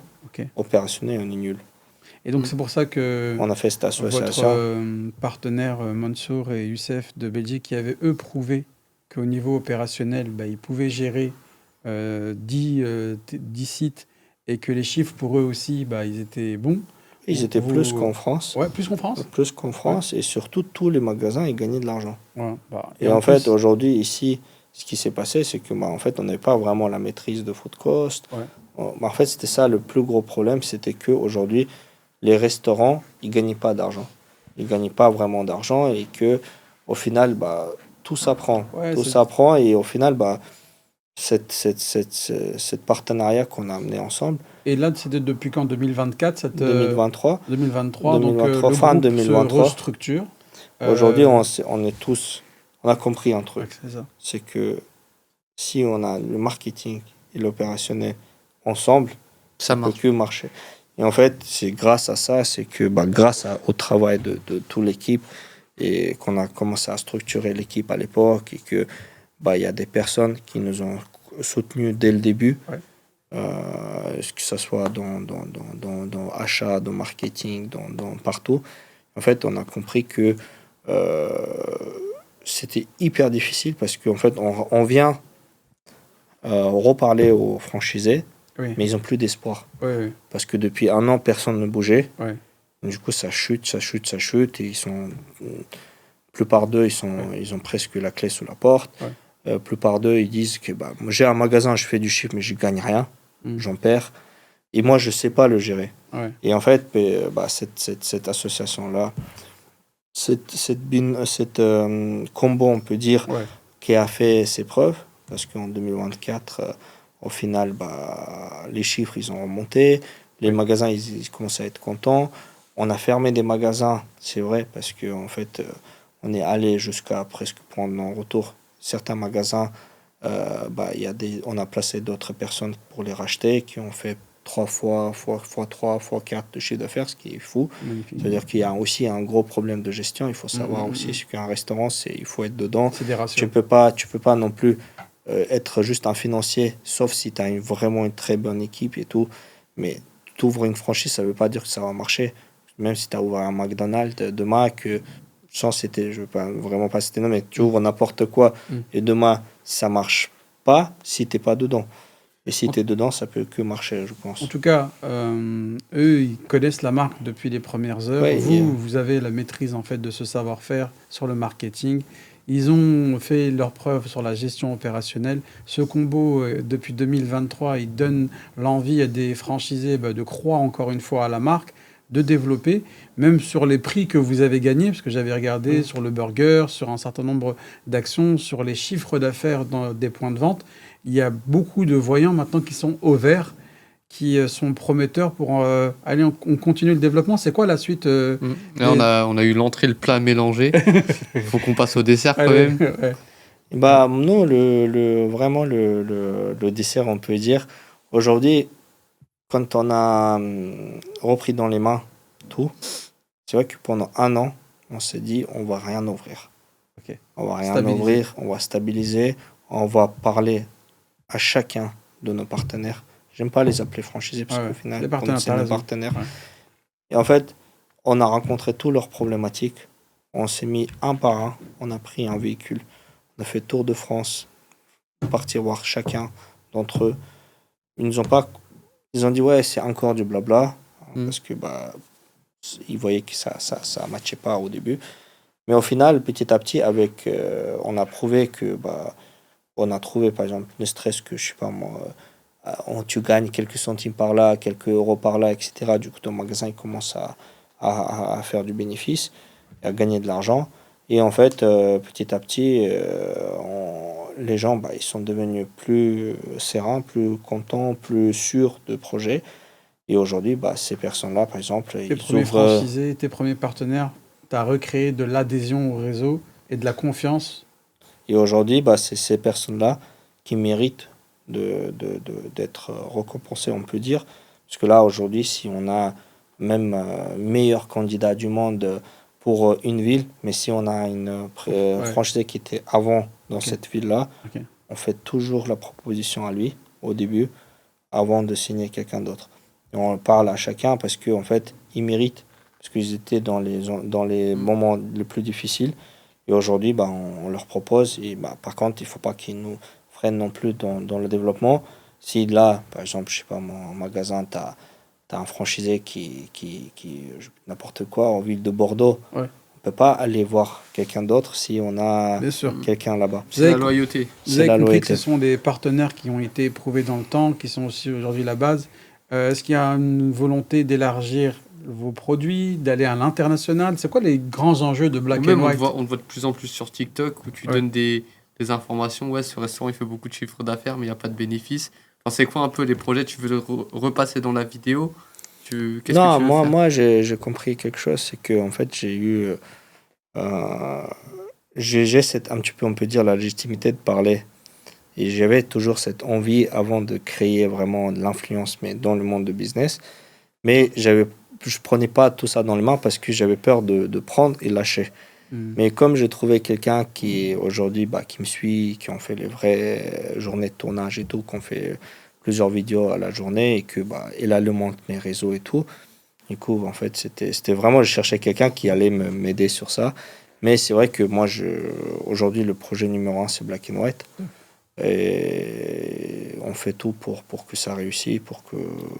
Opérationnel, on est nul. Et donc, c'est pour ça que on a fait cette association. Votre partenaire Mansour et Youssef de Belgique, qui avaient, eux, prouvé qu'au niveau opérationnel, ils pouvaient gérer 10 sites et que les chiffres, pour eux aussi, ils étaient bons. Ils étaient plus qu'en France. Ouais, plus qu'en France. Plus qu'en France. Ouais. Et surtout, tous les magasins, ils gagnaient de l'argent. Ouais, et en fait, aujourd'hui, ici, ce qui s'est passé, c'est que en fait, on n'avait pas vraiment la maîtrise de food cost. Ouais. En fait, c'était ça le plus gros problème, c'était qu'aujourd'hui, les restaurants, ils ne gagnaient pas d'argent. Ils ne gagnaient pas vraiment d'argent, et qu'au final, tout s'apprend. Ouais, tout s'apprend, et au final, cette partenariat qu'on a amené ensemble. Et là, c'était depuis quand? 2024 2023. 2023, donc le fin groupe 2023. se restructure. Aujourd'hui, on a compris un truc. Ouais, c'est que si on a le marketing et l'opérationnel ensemble, ça ne peut que marcher. Et en fait, c'est grâce à ça, c'est que grâce au travail de toute l'équipe, et qu'on a commencé à structurer l'équipe à l'époque, et que il y a des personnes qui nous ont soutenus dès le début, que ce soit dans achat, dans marketing, dans partout. En fait, on a compris que c'était hyper difficile, parce qu'en fait, on vient reparler aux franchisés, mais ils n'ont plus d'espoir. Parce que depuis 1 an, personne ne bougeait. Du coup, ça chute. Et la plupart d'eux, ils ont presque la clé sous la porte. La plupart d'eux, ils disent que j'ai un magasin, je fais du chiffre, mais je ne gagne rien. J'en perds. Et moi, je ne sais pas le gérer. Et en fait, cette association-là, cette combo, on peut dire, qui a fait ses preuves, parce qu'en 2024, au final, les chiffres, ils ont remonté. Les magasins, ils commencent à être contents. On a fermé des magasins, c'est vrai, parce qu'en fait, on est allé jusqu'à presque prendre en retour certains magasins. On a placé d'autres personnes pour les racheter, qui ont fait 3 fois 3 fois 4 de chiffre d'affaires, ce qui est fou. C'est-à-dire qu'il y a aussi un gros problème de gestion. Il faut savoir aussi qu'un restaurant, il faut être dedans. Tu peux pas non plus être juste un financier, sauf si tu as vraiment une très bonne équipe et tout. Mais tu ouvres une franchise, ça ne veut pas dire que ça va marcher. Même si tu as ouvert un McDonald's demain, je ne veux pas vraiment pas citer non, mais tu ouvres n'importe quoi, et demain, ça ne marche pas si tu n'es pas dedans. Et si tu es dedans, ça peut que marcher, je pense. En tout cas, eux, ils connaissent la marque depuis les premières heures. Vous avez la maîtrise en fait de ce savoir-faire sur le marketing. Ils ont fait leurs preuves sur la gestion opérationnelle. Ce combo, depuis 2023, il donne l'envie à des franchisés de croire encore une fois à la marque, de développer, même sur les prix que vous avez gagnés, parce que j'avais regardé sur le burger, sur un certain nombre d'actions, sur les chiffres d'affaires des points de vente. Il y a beaucoup de voyants maintenant qui sont au vert, qui sont prometteurs pour aller on continue le développement. C'est quoi la suite Là, on a eu l'entrée, le plat mélangé. Il faut qu'on passe au dessert quand même. Bah, non, vraiment, le dessert, on peut dire. Aujourd'hui, quand on a repris dans les mains tout, c'est vrai que pendant 1 an, on s'est dit, on va rien ouvrir. Ok. On va rien Stabiliser. ouvrir, on va stabiliser, on va parler à chacun de nos partenaires. J'aime pas les appeler franchisés parce Ouais, qu'au ouais. final, Les comme partenaires, c'est t'as nos raison. partenaires. Ouais. Et en fait, on a rencontré toutes leurs problématiques. On s'est mis un par un. On a pris un véhicule. On a fait tour de France, partir voir chacun d'entre eux. Ils nous ont pas. Ils ont dit ouais, c'est encore du blabla parce que bah ils voyaient que ça matchait pas au début. Mais au final, petit à petit, avec on a prouvé que bah on a trouvé par exemple ne stress que je sais pas moi. Tu gagnes quelques centimes par là, quelques euros par là, etc. Du coup, ton magasin il commence à faire du bénéfice, à gagner de l'argent. Et en fait, petit à petit, les gens bah, ils sont devenus plus sereins, plus contents, plus sûrs de projet. Et aujourd'hui, bah, ces personnes-là, par exemple, Tes ils premiers ouvrent. franchisés, tes premiers partenaires, tu as recréé de l'adhésion au réseau et de la confiance. Et aujourd'hui, bah, c'est ces personnes-là qui méritent d'être récompensées, on peut dire. Parce que là, aujourd'hui, si on a même meilleur candidat du monde pour une ville, mais si on a une Ouais. franchisée qui était avant dans Ok. cette ville-là, Ok. on fait toujours la proposition à lui au début, avant de signer quelqu'un d'autre. Et on parle à chacun parce qu'en fait, ils méritent, parce qu'ils étaient dans les moments les plus difficiles. Et aujourd'hui, bah, on leur propose. Et bah, par contre, il ne faut pas qu'ils nous freinent non plus dans le développement. Si là, par exemple, je sais pas, mon magasin, tu as un franchisé n'importe quoi, en ville de Bordeaux, Ouais. on ne peut pas aller voir quelqu'un d'autre si on a Bien sûr. quelqu'un là-bas. C'est la loyauté. Vous C'est avez la compris que loyauté. ce sont des partenaires qui ont été éprouvés dans le temps, qui sont aussi aujourd'hui la base. Est-ce qu'il y a une volonté d'élargir vos produits, d'aller à l'international? C'est quoi les grands enjeux de Ou Black même and White? on te voit de plus en plus sur TikTok où tu Ouais. donnes des informations. Ouais, ce restaurant il fait beaucoup de chiffre d'affaires, mais il n'y a pas de bénéfice. Enfin, c'est quoi un peu les projets? Tu veux le repasser dans la vidéo? Qu'est-ce que Non, tu veux faire? moi j'ai compris quelque chose, c'est que en fait j'ai eu j'ai un petit peu, on peut dire, la légitimité de parler. Et j'avais toujours cette envie avant de créer vraiment de l'influence, mais dans le monde de business. Mais je prenais pas tout ça dans les mains parce que j'avais peur de prendre et lâcher. Mais comme j'ai trouvé quelqu'un qui aujourd'hui bah, qui me suit, qui ont fait les vraies journées de tournage et tout, qui ont fait plusieurs vidéos à la journée et que bah, il alimente mes réseaux et tout. Du coup, en fait, c'était vraiment, je cherchais quelqu'un qui allait m'aider sur ça. Mais c'est vrai que moi, aujourd'hui, le projet numéro 1, c'est Black and White. Et on fait tout pour que ça réussisse, pour que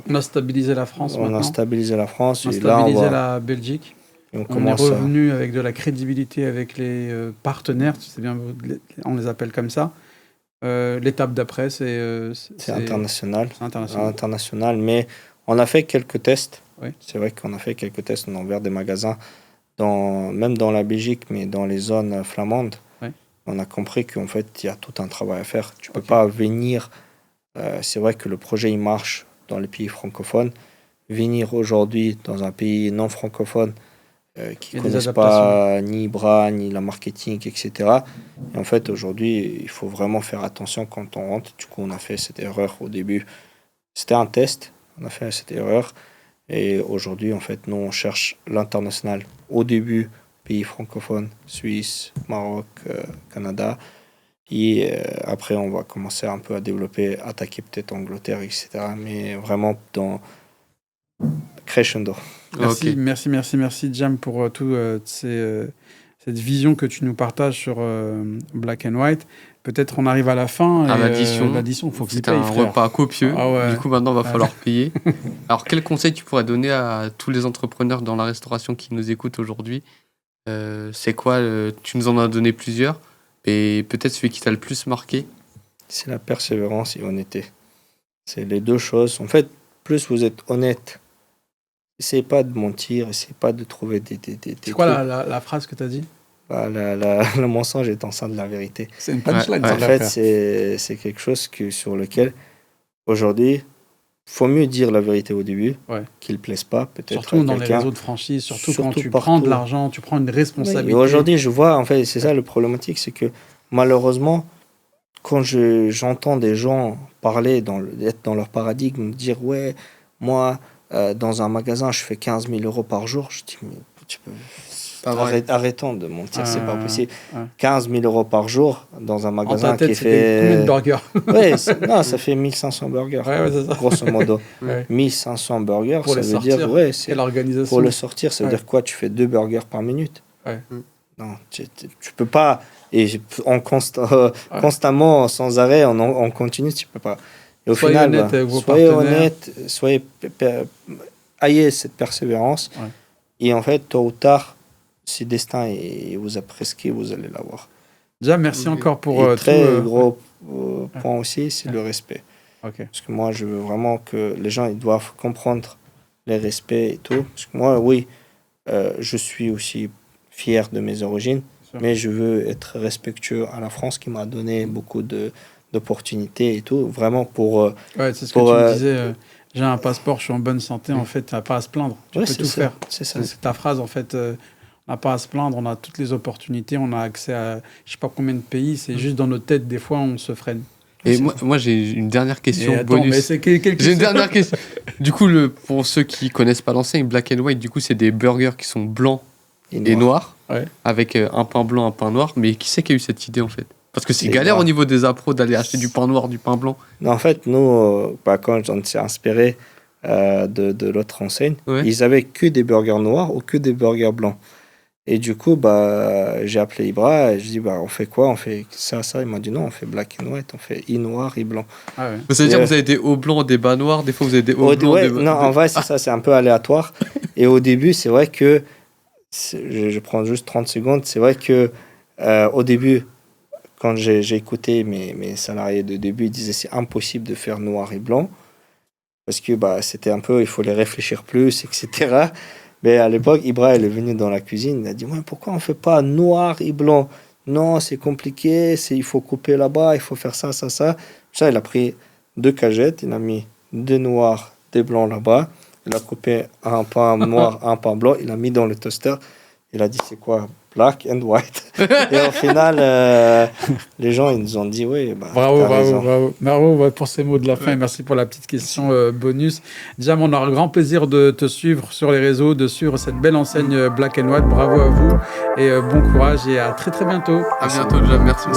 On a stabilisé la France on a maintenant. stabilisé la France. On a Et là, stabilisé la Belgique. on On est commence à... revenu avec de la crédibilité avec les partenaires, c'est bien, on les appelle comme ça. L'étape d'après, C'est international. c'est international. International, mais on a fait quelques tests. Oui. C'est vrai qu'on a fait quelques tests. On a ouvert des magasins, même dans la Belgique, mais dans les zones flamandes. Oui. On a compris qu'en fait, il y a tout un travail à faire. Tu peux pas venir... c'est vrai que le projet, il marche dans les pays francophones. Venir aujourd'hui dans un pays non francophone qui ne connaissent pas ni Ibra, ni la marketing, etc. Et en fait, aujourd'hui, il faut vraiment faire attention quand on rentre. Du coup, on a fait cette erreur au début. C'était un test, on a fait cette erreur. Et aujourd'hui, en fait, nous, on cherche l'international. Au début, pays francophones, Suisse, Maroc, Canada. Et après, on va commencer un peu à développer, attaquer peut-être Angleterre, etc. Mais vraiment dans crescendo. Merci, Ok. merci Jam pour cette vision que tu nous partages sur Black and White. Peut-être on arrive à la fin. À et, l'addition. l'addition, il faut que tu C'était payes, un frère. repas copieux. Ah ouais. Du coup, maintenant, il va falloir payer. Alors, quel conseil tu pourrais donner à tous les entrepreneurs dans la restauration qui nous écoutent aujourd'hui? C'est quoi tu nous en as donné plusieurs. Et peut-être celui qui t'a le plus marqué? C'est la persévérance et honnêteté. C'est les deux choses. En fait, plus vous êtes honnête, essayez pas de mentir, essayez pas de trouver des C'est quoi la phrase que tu as dit? Bah, le mensonge est enceinte de la vérité. C'est une punchline. Ouais, En fait, c'est quelque chose sur lequel, aujourd'hui, faut mieux dire la vérité au début, qu'il ne plaise pas, peut-être surtout à dans les quelqu'un. réseaux de franchise, surtout quand tu partout. prends de l'argent, tu prends une Oui, responsabilité. et aujourd'hui, je vois, en fait, c'est ça le problématique, c'est que malheureusement, quand j'entends des gens parler, être dans leur paradigme, dire ouais, moi, dans un magasin, je fais 15 000 euros par jour, je dis, mais tu peux. Arrêtons de mentir, c'est pas possible. 15 000 euros par jour dans un magasin qui fait. Combien de burgers? Ouais, non, ça fait 1500 burgers, grosso modo. 1500 burgers, pour ça veut sortir, dire. Ouais, c'est l'organisation. Pour le sortir, ça veut dire quoi? Tu fais 2 burgers par minute? Non, tu peux pas. Et constamment, sans arrêt, on continue, tu peux pas. Et au soyez final, honnête avec vos soyez partenaires. honnête, ayez cette persévérance. Et en fait, tôt ou tard, si le destin vous a prescrit, vous allez l'avoir. Déjà, merci encore pour et très tout. Gros point aussi, c'est le respect. Parce que moi, je veux vraiment que les gens ils doivent comprendre les respects et tout. Parce que moi, oui, je suis aussi fier de mes origines, mais je veux être respectueux à la France qui m'a donné beaucoup d'opportunités et tout, vraiment pour... c'est ce que tu me disais, j'ai un passeport, je suis en bonne santé, en fait, tu n'as pas à se plaindre, tu peux tout faire. C'est ça. C'est ta phrase, en fait, on n'a pas à se plaindre, on a toutes les opportunités, on a accès à je sais pas combien de pays, c'est juste dans notre tête, des fois, on se freine. Et moi j'ai une dernière question bonus. Mais c'est j'ai une dernière question. Du coup, pour ceux qui connaissent pas l'enseigne, Black and White, du coup, c'est des burgers qui sont blancs et noirs, avec un pain blanc, un pain noir. Mais qui c'est qui a eu cette idée en fait? Parce que c'est galère au niveau des appros d'aller acheter du pain noir, du pain blanc. Non, en fait, nous, quand on s'est inspiré de l'autre enseigne, ils avaient que des burgers noirs ou que des burgers blancs. Et du coup, j'ai appelé Ibra et je dis, on fait quoi? On fait ça. Il m'a dit non, on fait black and white, on fait noir et blanc. Ça veut dire que vous avez des hauts blancs, des bas noirs, des fois vous avez des hauts blancs. Non, en vrai, c'est ça, c'est un peu aléatoire. Et au début, c'est vrai que, je prends juste 30 secondes, c'est vrai que au début, quand j'ai écouté mes salariés de début, ils disaient c'est impossible de faire noir et blanc. Parce que c'était un peu, il faut les réfléchir plus, etc. Mais à l'époque, Ibra, il est venu dans la cuisine, il a dit pourquoi on ne fait pas noir et blanc? Non, c'est compliqué, il faut couper là-bas, il faut faire ça. Ça, il a pris 2 cagettes, il a mis 2 noirs, 2 blancs là-bas. Il a coupé un pain noir, un pain blanc, il a mis dans le toaster. Il a dit c'est quoi? Black and white. Et au final, les gens, ils nous ont dit oui. Bravo pour ces mots de la fin. Et merci pour la petite question bonus. Jam, on aura grand plaisir de te suivre sur les réseaux, de suivre cette belle enseigne Black and White. Bravo à vous et bon courage et à très très bientôt. À bientôt, Jam. Merci.